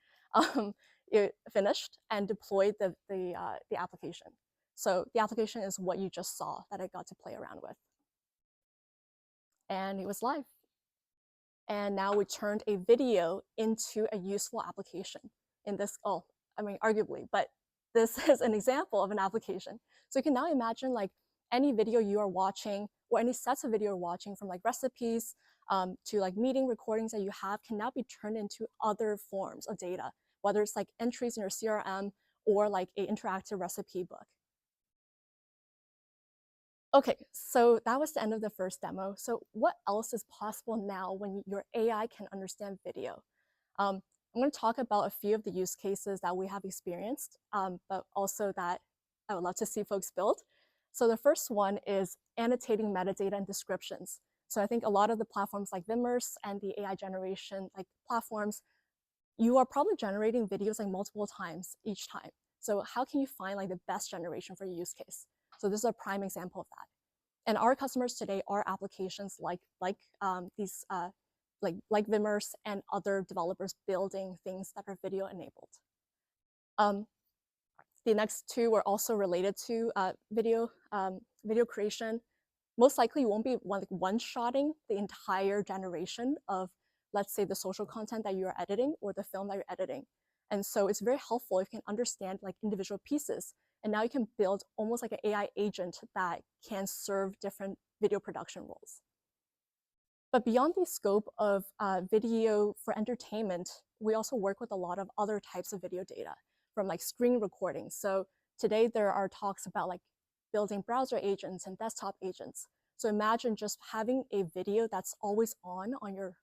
it finished and deployed the application. So the application is what you just saw that I got to play around with. And it was live. And now we turned a video into a useful application in this, arguably, but this is an example of an application. So you can now imagine like any video you are watching or any sets of video you're watching from like recipes to like meeting recordings that you have can now be turned into other forms of data, whether it's like entries in your CRM or like an interactive recipe book. Okay, so that was the end of the first demo. So what else is possible now when your AI can understand video? I'm going to talk about a few of the use cases that we have experienced, but also that I would love to see folks build. So the first one is annotating metadata and descriptions. So I think a lot of the platforms like Vimmerse and the AI generation like platforms, you are probably generating videos like multiple times each time. So how can you find like the best generation for your use case? So this is a prime example of that. And our customers today are applications like Vimmerse and other developers building things that are video enabled. The next two are also related to video creation. Most likely you won't be one-shotting the entire generation of, let's say, the social content that you're editing or the film that you're editing. And so it's very helpful if you can understand like individual pieces. And now you can build almost like an AI agent that can serve different video production roles. But beyond the scope of video for entertainment, we also work with a lot of other types of video data from like screen recordings. So today there are talks about like building browser agents and desktop agents. So imagine just having a video that's always on your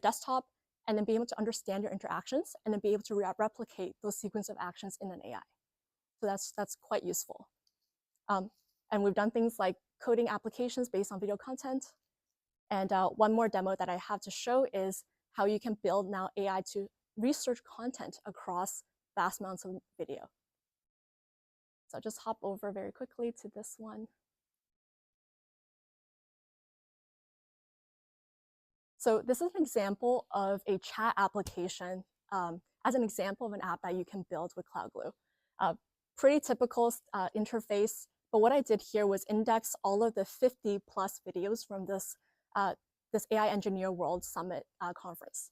desktop, and then be able to understand your interactions and then be able to replicate those sequence of actions in an AI. So that's quite useful. And we've done things like coding applications based on video content. And one more demo that I have to show is how you can build now AI to research content across vast amounts of video. So I'll just hop over very quickly to this one. So this is an example of a chat application as an example of an app that you can build with CloudGlue. Pretty typical interface, but what I did here was index all of the 50 plus videos from this AI Engineer World Summit conference.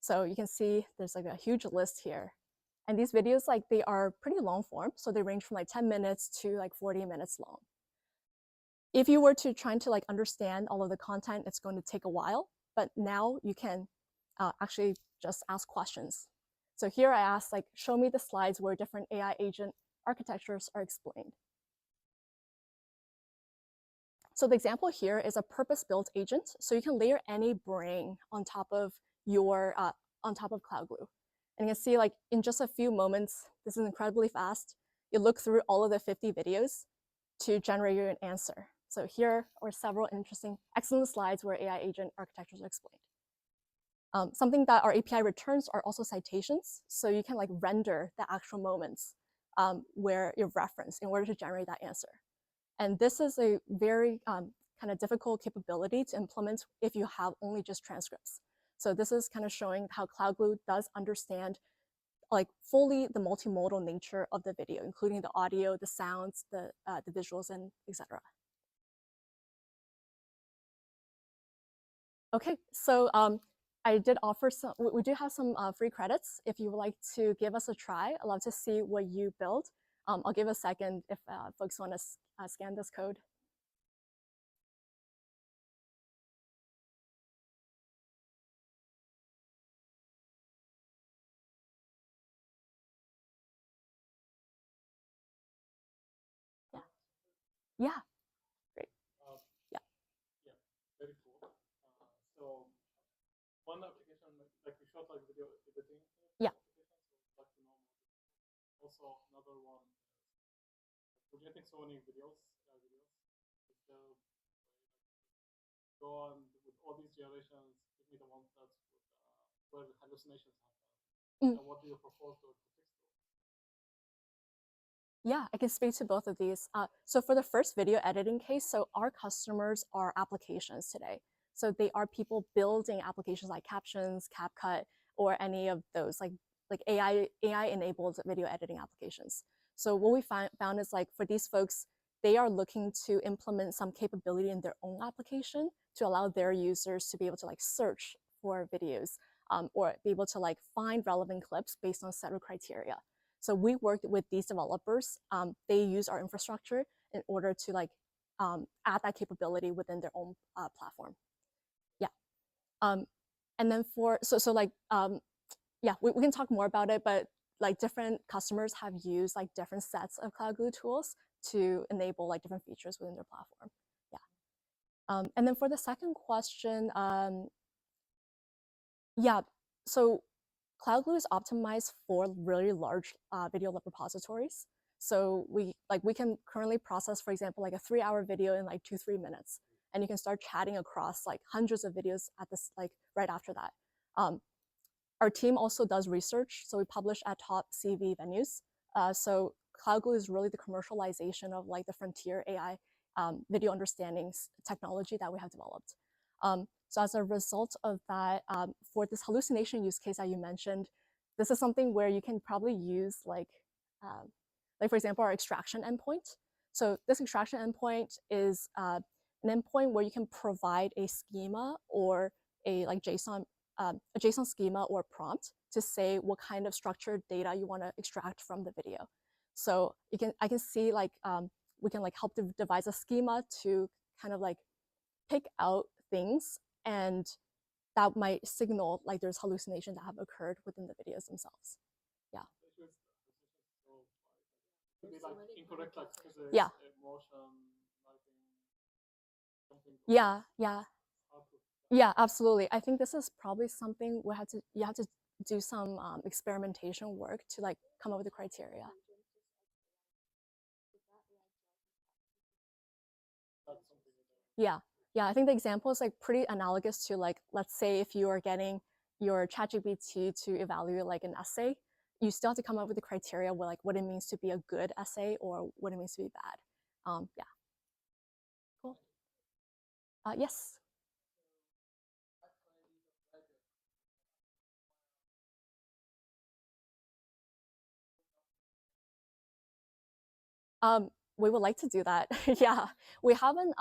So you can see there's like a huge list here. And these videos, like, they are pretty long form, so they range from like 10 minutes to like 40 minutes long. If you were to try to like understand all of the content, it's going to take a while, but now you can actually just ask questions. So here I asked, like, show me the slides where different AI agent architectures are explained. So the example here is a purpose-built agent. So you can layer any brain on top of your CloudGlue. And you can see, like, in just a few moments, this is incredibly fast. You look through all of the 50 videos to generate you an answer. So here are several interesting, excellent slides where AI agent architectures are explained. Something that our API returns are also citations. So you can like render the actual moments where you reference in order to generate that answer. And this is a very kind of difficult capability to implement if you have only just transcripts. So this is kind of showing how CloudGlue does understand like fully the multimodal nature of the video, including the audio, the sounds, the visuals, and etc. Okay, so I did offer some, we do have some free credits. If you would like to give us a try, I'd love to see what you build. I'll give a second if folks want to scan this code. Yeah, great. Yeah. Yeah, very cool. So one application, like we showed, like video editing. Yeah. So like to know more. Also another one is we're getting so many videos. So go on with all these generations. Give me the ones that's where the hallucinations happen. And what do you propose to fix those? Yeah, I can speak to both of these. So for the first video editing case, so our customers are applications today. So they are people building applications like Captions, CapCut, or any of those like AI-enabled video editing applications. So what we found is like for these folks, they are looking to implement some capability in their own application to allow their users to be able to like search for videos or be able to like find relevant clips based on a set of criteria. So we worked with these developers. They use our infrastructure in order to like add that capability within their own platform. Yeah. And then for yeah, we can talk more about it, but like different customers have used like different sets of CloudGlue tools to enable like different features within their platform. Yeah. And then for the second question, yeah, so CloudGlue is optimized for really large video repositories. So we can currently process, for example, like a 3-hour video in like 2-3 minutes, and you can start chatting across like hundreds of videos at this like right after that. Our team also does research, so we publish at top CV venues. So CloudGlue is really the commercialization of like the frontier AI video understanding technology that we have developed. So as a result of that, for this hallucination use case that you mentioned, this is something where you can probably use like for example, our extraction endpoint. So this extraction endpoint is an endpoint where you can provide a schema or a like JSON, a JSON schema or prompt to say what kind of structured data you want to extract from the video. So I can see like we can like help to devise a schema to kind of like pick out things, and that might signal like there's hallucination that have occurred within the videos themselves. Yeah. Like incorrect like physics, yeah. Emotion, lighting, something. Yeah, yeah. Yeah, absolutely. I think this is probably something you have to do some experimentation work to like come up with the criteria. Yeah. Yeah, I think the example is like pretty analogous to like, let's say if you are getting your ChatGPT to evaluate like an essay, you still have to come up with the criteria where like what it means to be a good essay or what it means to be bad. Yeah. Cool. Yes. We would like to do that. Yeah, we haven't.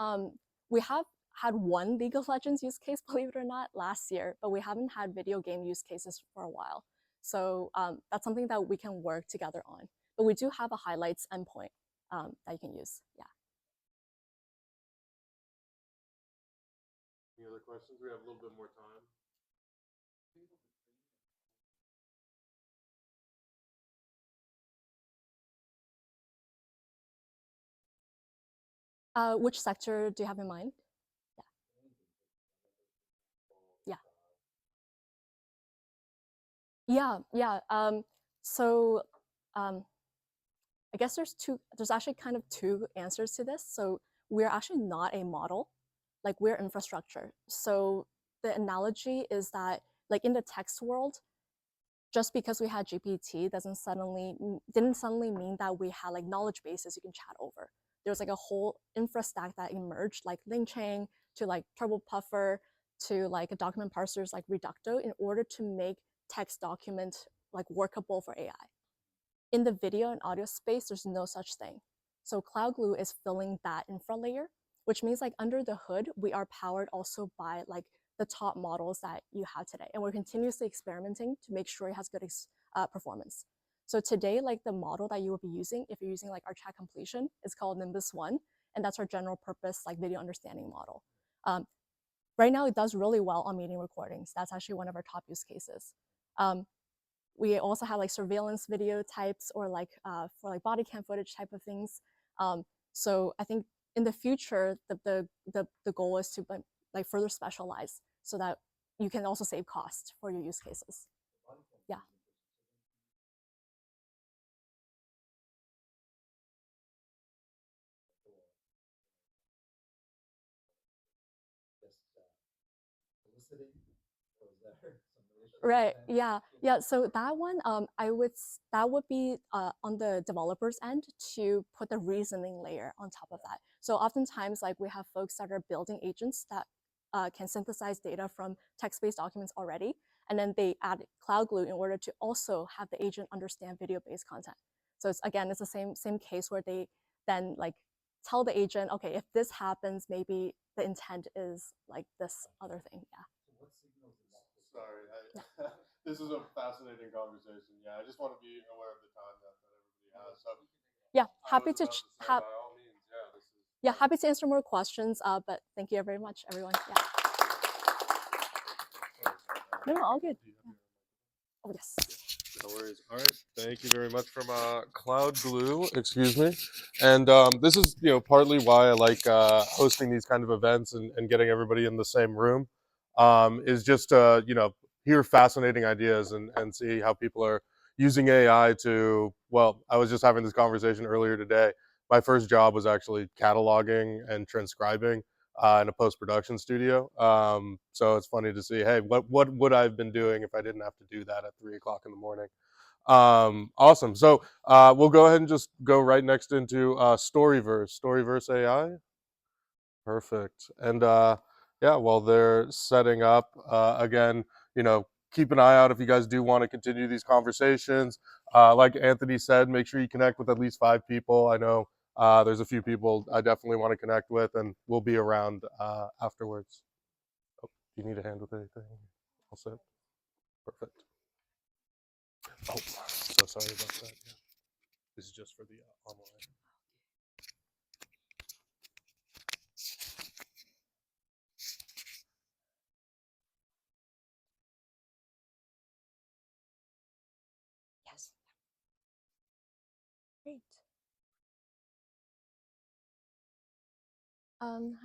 We have had one League of Legends use case, believe it or not, last year, but we haven't had video game use cases for a while. So that's something that we can work together on. But we do have a highlights endpoint that you can use. Yeah. Any other questions? We have a little bit more time. Which sector do you have in mind? Yeah. Yeah. Yeah. So I guess there's actually kind of two answers to this. So we're actually not a model, like we're infrastructure. So the analogy is that like in the text world, just because we had GPT didn't suddenly mean that we had like knowledge bases you can chat over. There's like a whole infra stack that emerged, like LangChain to like Turbo Puffer to like document parsers like Reducto in order to make text document like workable for AI. In the video and audio space, there's no such thing. So CloudGlue is filling that infra layer, which means like under the hood, we are powered also by like the top models that you have today. And we're continuously experimenting to make sure it has good performance. So today, like the model that you will be using, if you're using like our chat completion, is called Nimbus 1, and that's our general purpose like video understanding model. Right now, it does really well on meeting recordings. That's actually one of our top use cases. We also have like surveillance video types or like for like body cam footage type of things. So I think in the future, the goal is to like further specialize so that you can also save cost for your use cases. Yeah. Right. Yeah. Yeah. So that one, that would be on the developer's end to put the reasoning layer on top of that. So oftentimes, like we have folks that are building agents that can synthesize data from text-based documents already, and then they add CloudGlue in order to also have the agent understand video-based content. So it's the same case where they then like tell the agent, okay, if this happens, maybe the intent is like this other thing. Yeah. Sorry, this is a fascinating conversation. Yeah, I just want to be aware of the time that everybody has. So yeah, happy to by all means, yeah, this is happy to answer more questions. But thank you very much, everyone. Yeah. No, all good. Yeah. Oh yes. No worries. All right. Thank you very much from CloudGlue. Excuse me. And this is partly why I like hosting these kind of events and getting everybody in the same room. Is just hear fascinating ideas and see how people are using AI to. Well, I was just having this conversation earlier today. My first job was actually cataloging and transcribing in a post-production studio. So it's funny to see, hey, what would I have been doing if I didn't have to do that at 3 o'clock in the morning? Awesome. So we'll go ahead and just go right next into StoryVerse AI. Perfect. And yeah, while they're setting up, again, keep an eye out if you guys do want to continue these conversations. Like Anthony said, make sure you connect with at least 5 people. I know there's a few people I definitely want to connect with, and we'll be around afterwards. Oh, do you need a hand with anything? All set? Perfect. Oh, so sorry about that. Yeah. This is just for the online. Yes. Great.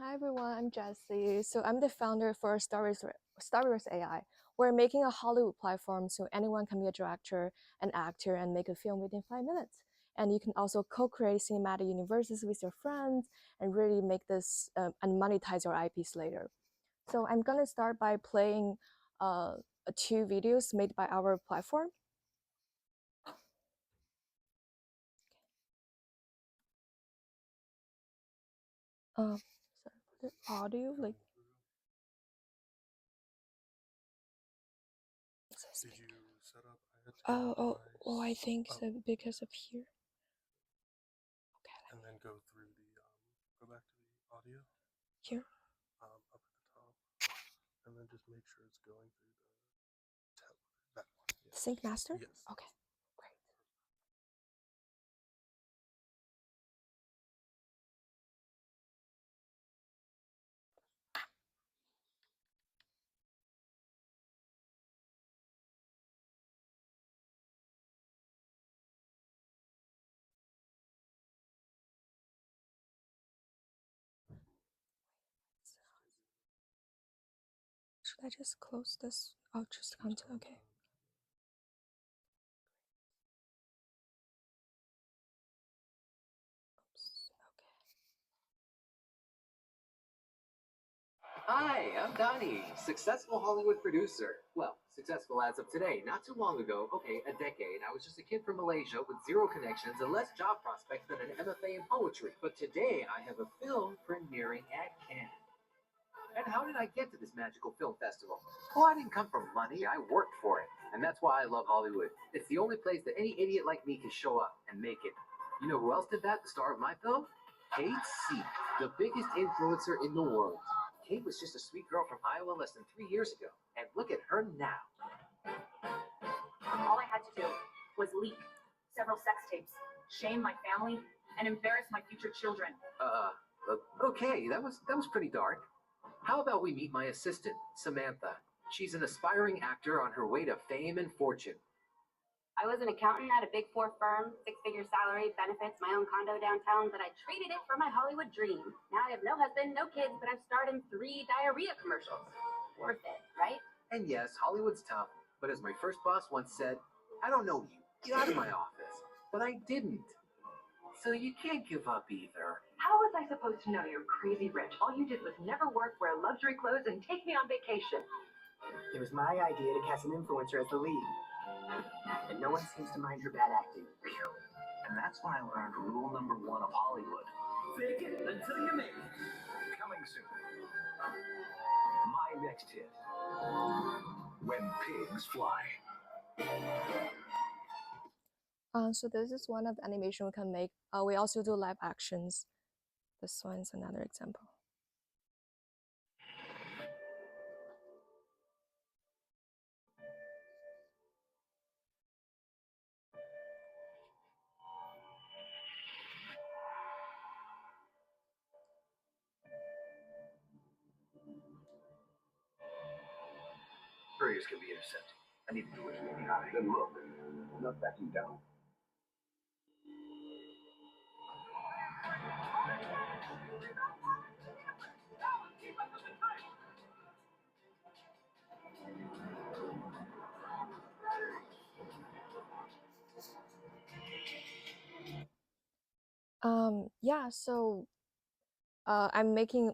Hi everyone, I'm Jessie. So I'm the founder for StoryVerse AI. We're making a Hollywood platform so anyone can be a director, an actor, and make a film within 5 minutes. And you can also co-create cinematic universes with your friends and really make this and monetize your IPs later. So I'm gonna start by playing 2 videos made by our platform. So the audio, like. Did you set up? Oh, I think so because of here. Okay. And then go through the go back to the audio. Here. Up at the top, and then just make sure it's going through the that one. Yeah. sync master? Yes. Okay, great. Should I just close this? Oh, just content, okay. Oops, okay. Hi, I'm Donnie, successful Hollywood producer. Well, successful as of today. Not too long ago, okay, a decade, I was just a kid from Malaysia with zero connections and less job prospects than an MFA in poetry. But today, I have a film premiering at Cannes. And how did I get to this magical film festival? Well, I didn't come from money, I worked for it. And that's why I love Hollywood. It's the only place that any idiot like me can show up and make it. You know who else did that, the star of my film? Kate C., the biggest influencer in the world. Kate was just a sweet girl from Iowa less than 3 years ago. And look at her now. All I had to do was leak several sex tapes, shame my family, and embarrass my future children. Okay, that was pretty dark. How about we meet my assistant, Samantha? She's an aspiring actor on her way to fame and fortune. I was an accountant at a Big Four firm, 6-figure salary, benefits, my own condo downtown, but I traded it for my Hollywood dream. Now I have no husband, no kids, but I've starred in 3 diarrhea commercials. Worth it, right? And yes, Hollywood's tough, but as my first boss once said, I don't know you, get out of my office. But I didn't. So you can't give up either. How was I supposed to know you're crazy rich? All you did was never work, wear luxury clothes, and take me on vacation. It was my idea to cast an influencer as the lead. And no one seems to mind her bad acting. And that's when I learned rule number 1 of Hollywood. Fake it until you make it. Coming soon. My next hit. When Pigs Fly. So this is one of the animation we can make. We also do live actions. This one's another example. Couriers can be intercepted. I need to do what's going on. Then look, not backing down. Yeah, so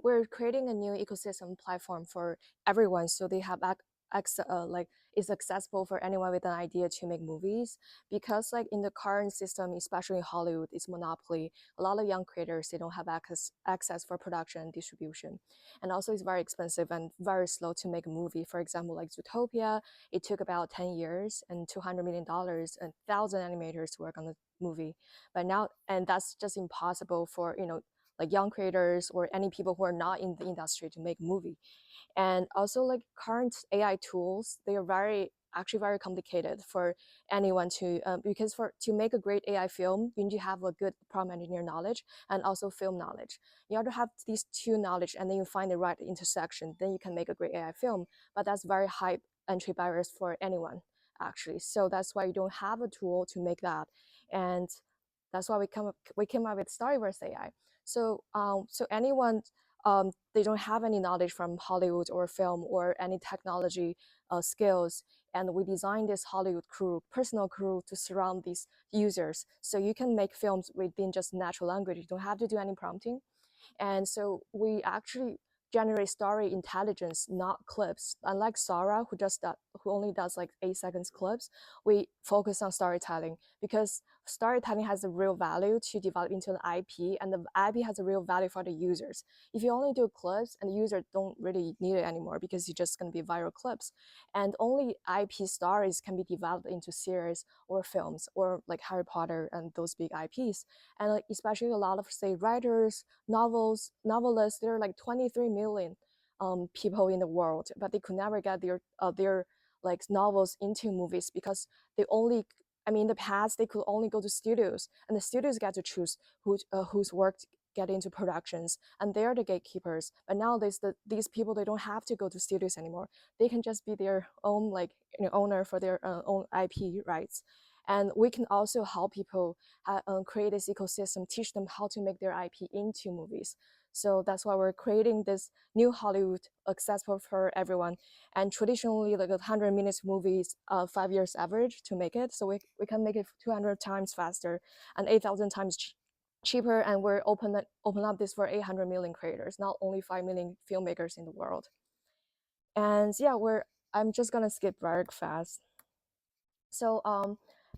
we're creating a new ecosystem platform for everyone, so they have like it's accessible for anyone with an idea to make movies. Because like in the current system, especially in Hollywood, it's monopoly. A lot of young creators, they don't have access for production and distribution, and also it's very expensive and very slow to make a movie. For example, like Zootopia, it took about 10 years and $200 million and 1,000 animators to work on the movie. But now, and that's just impossible for like young creators or any people who are not in the industry to make a movie. And also like current AI tools, they are actually very complicated for anyone to because to make a great AI film, you need to have a good prompt engineer knowledge and also film knowledge. You have to have these 2 knowledge, and then you find the right intersection, then you can make a great AI film. But that's very high entry barriers for anyone actually. So that's why you don't have a tool to make that. And that's why we came up with StoryVerse AI. So anyone they don't have any knowledge from Hollywood or film or any technology skills, and we designed this Hollywood crew, personal crew, to surround these users. So you can make films within just natural language. You don't have to do any prompting. And so we actually generate story intelligence, not clips. Unlike Sarah, who only does like 8 seconds clips, we focus on storytelling, because storytelling has a real value to develop into an IP, and the IP has a real value for the users. If you only do clips, and the user don't really need it anymore, because it's just going to be viral clips, and only IP stories can be developed into series or films, or like Harry Potter and those big IPs. And like, especially a lot of, say, writers, novelists, there are like 23 million people in the world, but they could never get their like novels into movies, because they only, I mean, in the past they could only go to studios, and the studios get to choose whose work get into productions, and they're the gatekeepers. But nowadays, these people, they don't have to go to studios anymore. They can just be their own, like, owner for their own IP rights. And we can also help people create this ecosystem, teach them how to make their IP into movies. So that's why we're creating this new Hollywood accessible for everyone. And traditionally, like 100 minutes movies, 5 years average to make it. So we can make it 200 times faster and 8,000 times cheaper. And we're open up this for 800 million creators, not only 5 million filmmakers in the world. And yeah, I'm just gonna skip very fast. So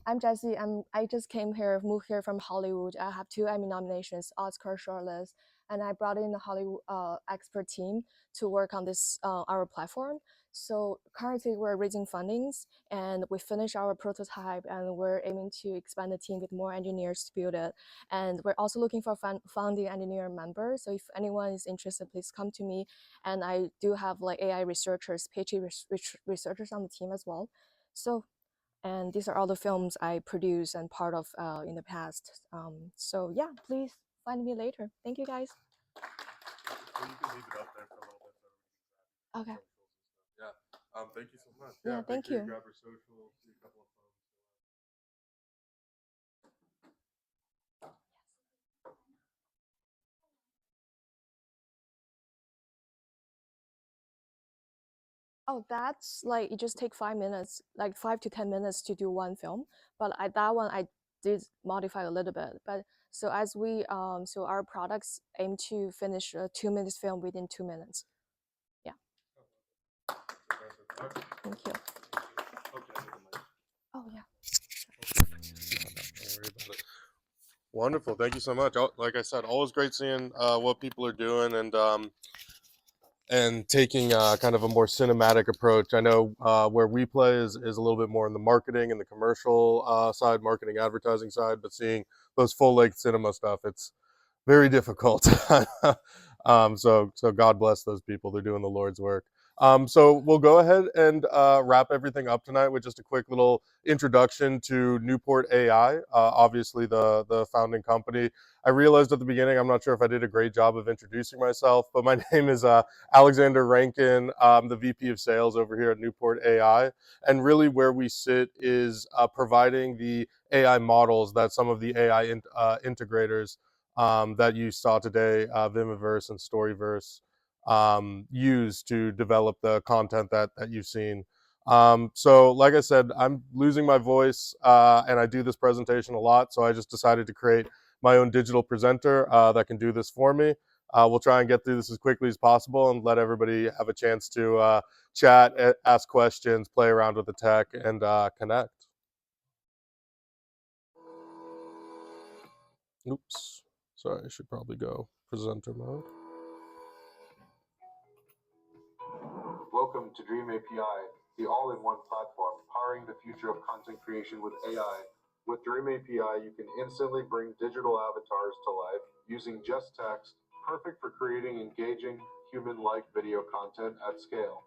I'm Jessie. I just moved here from Hollywood. I have 2 Emmy nominations, Oscar shortlist, and I brought in the Hollywood expert team to work on this our platform. So currently we're raising fundings, and we finished our prototype, and we're aiming to expand the team with more engineers to build it. And we're also looking for founding engineer members. So if anyone is interested, please come to me. And I do have like AI researchers, PhD researchers on the team as well. So. And these are all the films I produced and part of in the past. So yeah, please find me later. Thank you, guys. Well, you can leave it up there for a little bit so everybody can Okay. socials and stuff. Yeah. Thank you so much. Yeah, Make thank sure you. grab her social, see a couple of phones. Oh, that's like, it just take 5 minutes, like 5 to 10 minutes to do one film. But that one I did modify a little bit. But so as we so our products aim to finish a 2-minute film within 2 minutes. Yeah. Thank you. Oh yeah. Don't worry about it. Wonderful. Thank you so much. Like I said, always great seeing what people are doing and taking kind of a more cinematic approach. I know where we play is a little bit more in the marketing and the commercial side, marketing, advertising side, but seeing those full-length cinema stuff, it's very difficult. So God bless those people. They're doing the Lord's work. So we'll go ahead and wrap everything up tonight with just a quick little introduction to Newport AI, obviously the founding company. I realized at the beginning, I'm not sure if I did a great job of introducing myself, but my name is Alexander Rankin. I'm the VP of Sales over here at Newport AI. And really where we sit is providing the AI models that some of the AI integrators that you saw today, Vimmerse and StoryVerse, use to develop the content that you've seen. So like I said, I'm losing my voice and I do this presentation a lot, so I just decided to create my own digital presenter that can do this for me. We'll try and get through this as quickly as possible and let everybody have a chance to chat, ask questions, play around with the tech, and connect. Oops. Sorry, I should probably go presenter mode. Welcome to DreamAPI, the all-in-one platform powering the future of content creation with AI. With DreamAPI, you can instantly bring digital avatars to life using just text, perfect for creating engaging, human-like video content at scale.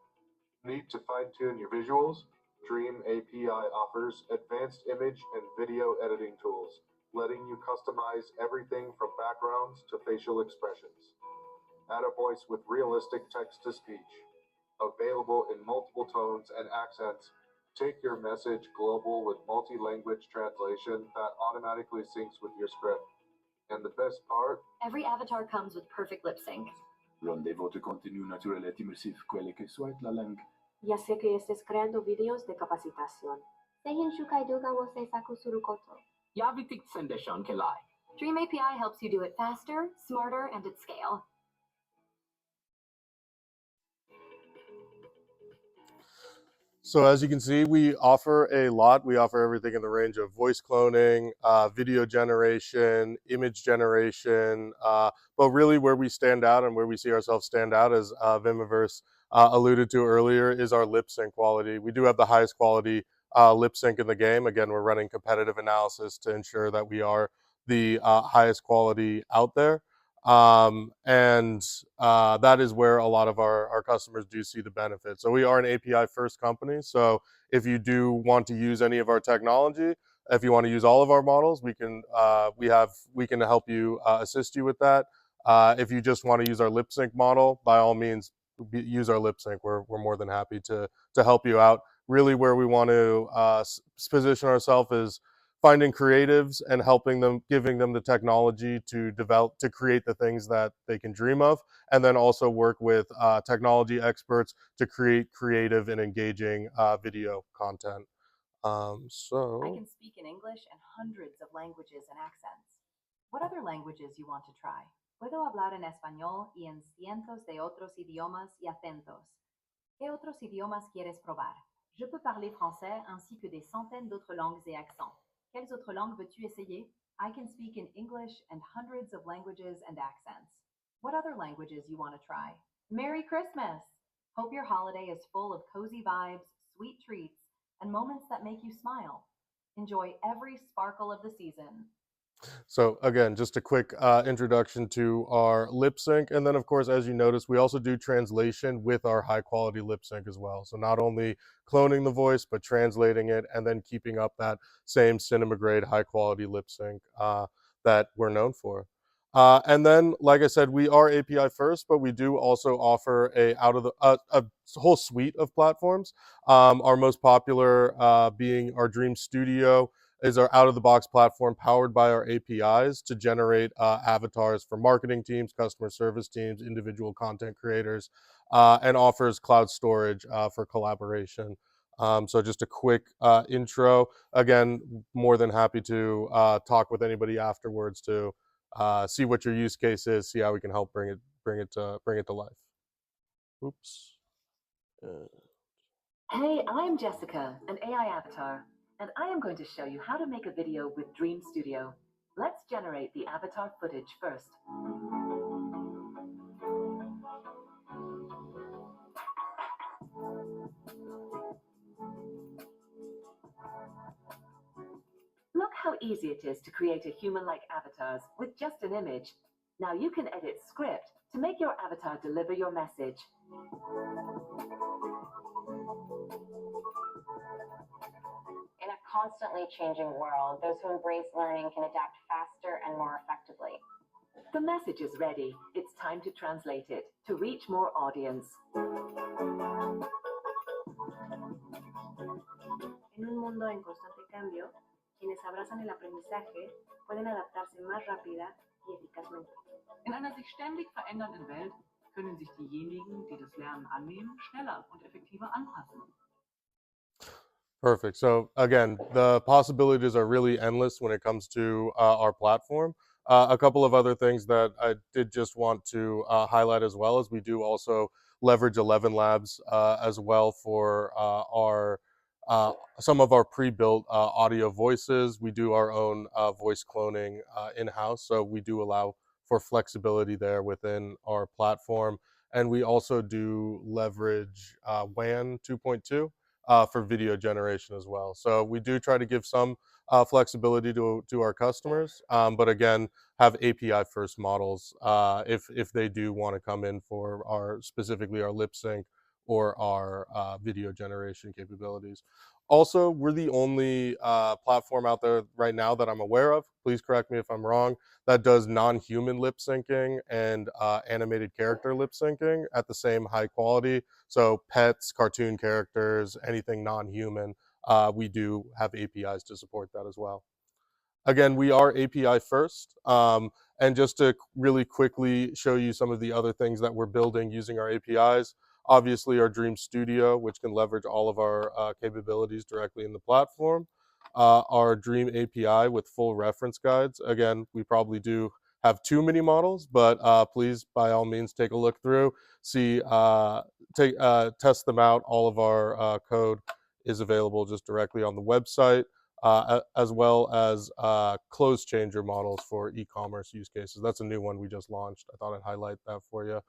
Need to fine-tune your visuals? DreamAPI offers advanced image and video editing tools, letting you customize everything from backgrounds to facial expressions. Add a voice with realistic text-to-speech. Available in multiple tones and accents. Take your message global with multi-language translation that automatically syncs with your script. And the best part? Every avatar comes with perfect lip sync. Donde votre contenu naturel est immersif, quelle que soit la langue. Ya sé que estés creando videos de capacitación. Yavitik Sendeshon Kelai. DreamAPI helps you do it faster, smarter, and at scale. So as you can see, we offer a lot. We offer everything in the range of voice cloning, video generation, image generation, but really where we stand out and where we see ourselves stand out, as Vimmerse alluded to earlier, is our lip sync quality. We do have the highest quality lip sync in the game. Again, we're running competitive analysis to ensure that we are the highest quality out there. And that is where a lot of our customers do see the benefit. So we are an API first company. So if you do want to use any of our technology, if you want to use all of our models, we can help you assist you with that. If you just want to use our lip sync model, by all means, use our lip sync. We're more than happy to help you out. Really, where we want to position ourselves is finding creatives and helping them, giving them the technology to develop, to create the things that they can dream of, and then also work with technology experts to create creative and engaging video content. I can speak in English and hundreds of languages and accents. What other languages you want to try? Puedo hablar en español y en cientos de otros idiomas y acentos. ¿Qué otros idiomas quieres probar? Je peux parler français ainsi que des centaines d'autres langues et accents. Quelles autres langues veux-tu essayer? I can speak in English and hundreds of languages and accents. What other languages you want to try? Merry Christmas! Hope your holiday is full of cozy vibes, sweet treats, and moments that make you smile. Enjoy every sparkle of the season. So again, just a quick introduction to our lip sync. And then of course, as you notice, we also do translation with our high quality lip sync as well. So not only cloning the voice, but translating it and then keeping up that same cinema grade high quality lip sync that we're known for. And then, like I said, we are API first, but we do also offer a whole suite of platforms. Our most popular being our Dream Studio, is our out-of-the-box platform powered by our APIs to generate avatars for marketing teams, customer service teams, individual content creators, and offers cloud storage for collaboration. So just a quick intro. Again, more than happy to talk with anybody afterwards to see what your use case is, see how we can help bring it to life. Oops. Hey, I'm Jessica, an AI avatar, and I am going to show you how to make a video with Dream Studio. Let's generate the avatar footage first. Look how easy it is to create a human-like avatars with just an image. Now you can edit script to make your avatar deliver your message. In a constantly changing world, those who embrace learning can adapt faster and more effectively. The message is ready. It's time to translate it to reach more audience. En un mundo en constante cambio, quienes abrazan el aprendizaje pueden adaptarse más rápida y eficazmente. In einer sich ständig verändernden Welt können sich diejenigen, die das Lernen annehmen, schneller und effektiver anpassen. Perfect. So again, the possibilities are really endless when it comes to our platform. A couple of other things that I did just want to highlight as well is we do also leverage 11 Labs as well for our some of our pre-built audio voices. We do our own voice cloning in-house, so we do allow for flexibility there within our platform. And we also do leverage WAN 2.2. For video generation as well. So we do try to give some flexibility to our customers, but again, have API first models if they do want to come in for specifically our lip sync or our video generation capabilities. Also, we're the only platform out there right now that I'm aware of, please correct me if I'm wrong, that does non-human lip syncing and animated character lip syncing at the same high quality. So pets, cartoon characters, anything non-human, we do have APIs to support that as well. Again, we are API first. And just to really quickly show you some of the other things that we're building using our APIs, obviously our Dream Studio, which can leverage all of our capabilities directly in the platform. Our Dream API with full reference guides. Again, we probably do have too many models, but please, by all means, take a look through, see, test them out. All of our code is available just directly on the website. As well as close changer models for e-commerce use cases. That's a new one we just launched. I thought I'd highlight that for you.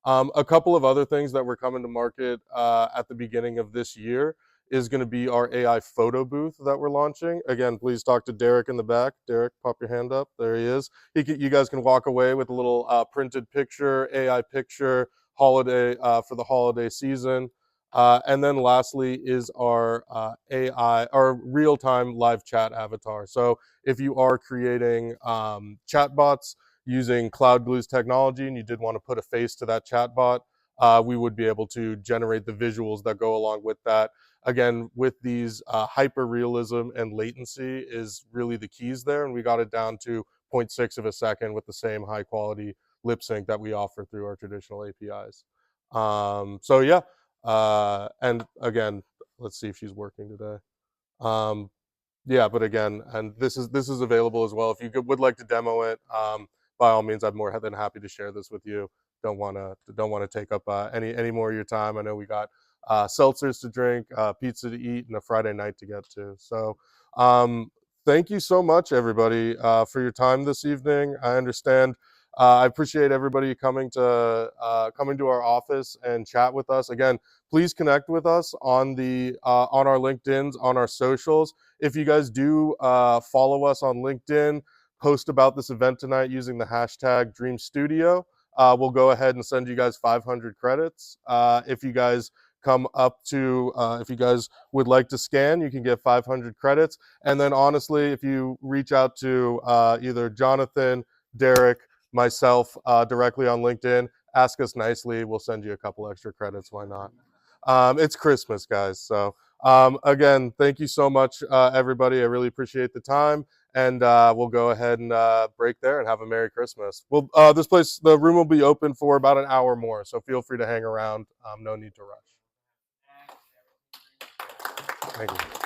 A couple of other things that were coming to market at the beginning of this year is going to be our AI photo booth that we're launching. Again, please talk to Derek in the back. Derek, pop your hand up. There he is. You guys can walk away with a little printed picture, AI picture, holiday for the holiday season. And then lastly is our AI, our real-time live chat avatar. So if you are creating chatbots using CloudGlue's technology and you did want to put a face to that chatbot, we would be able to generate the visuals that go along with that. Again, with these hyper-realism and latency is really the keys there, and we got it down to 0.6 of a second with the same high-quality lip sync that we offer through our traditional APIs. So yeah, and again, let's see if she's working today. Yeah, but again, and this is available as well. If you would like to demo it, by all means, I'm more than happy to share this with you. Don't want to take up any more of your time. I know we got seltzers to drink, pizza to eat, and a Friday night to get to. So thank you so much, everybody, for your time this evening. I understand. I appreciate everybody coming to our office and chat with us. Again, please connect with us on our LinkedIn's, on our socials. If you guys do follow us on LinkedIn, post about this event tonight using the hashtag Dream Studio. We'll go ahead and send you guys 500 credits. If you guys if you guys would like to scan, you can get 500 credits. And then honestly, if you reach out to either Jonathan, Derek, myself directly on LinkedIn, ask us nicely. We'll send you a couple extra credits. Why not? It's Christmas, guys. So again, thank you so much, everybody. I really appreciate the time. And we'll go ahead and break there and have a Merry Christmas. Well, the room will be open for about an hour more. So feel free to hang around. No need to rush. Thank you.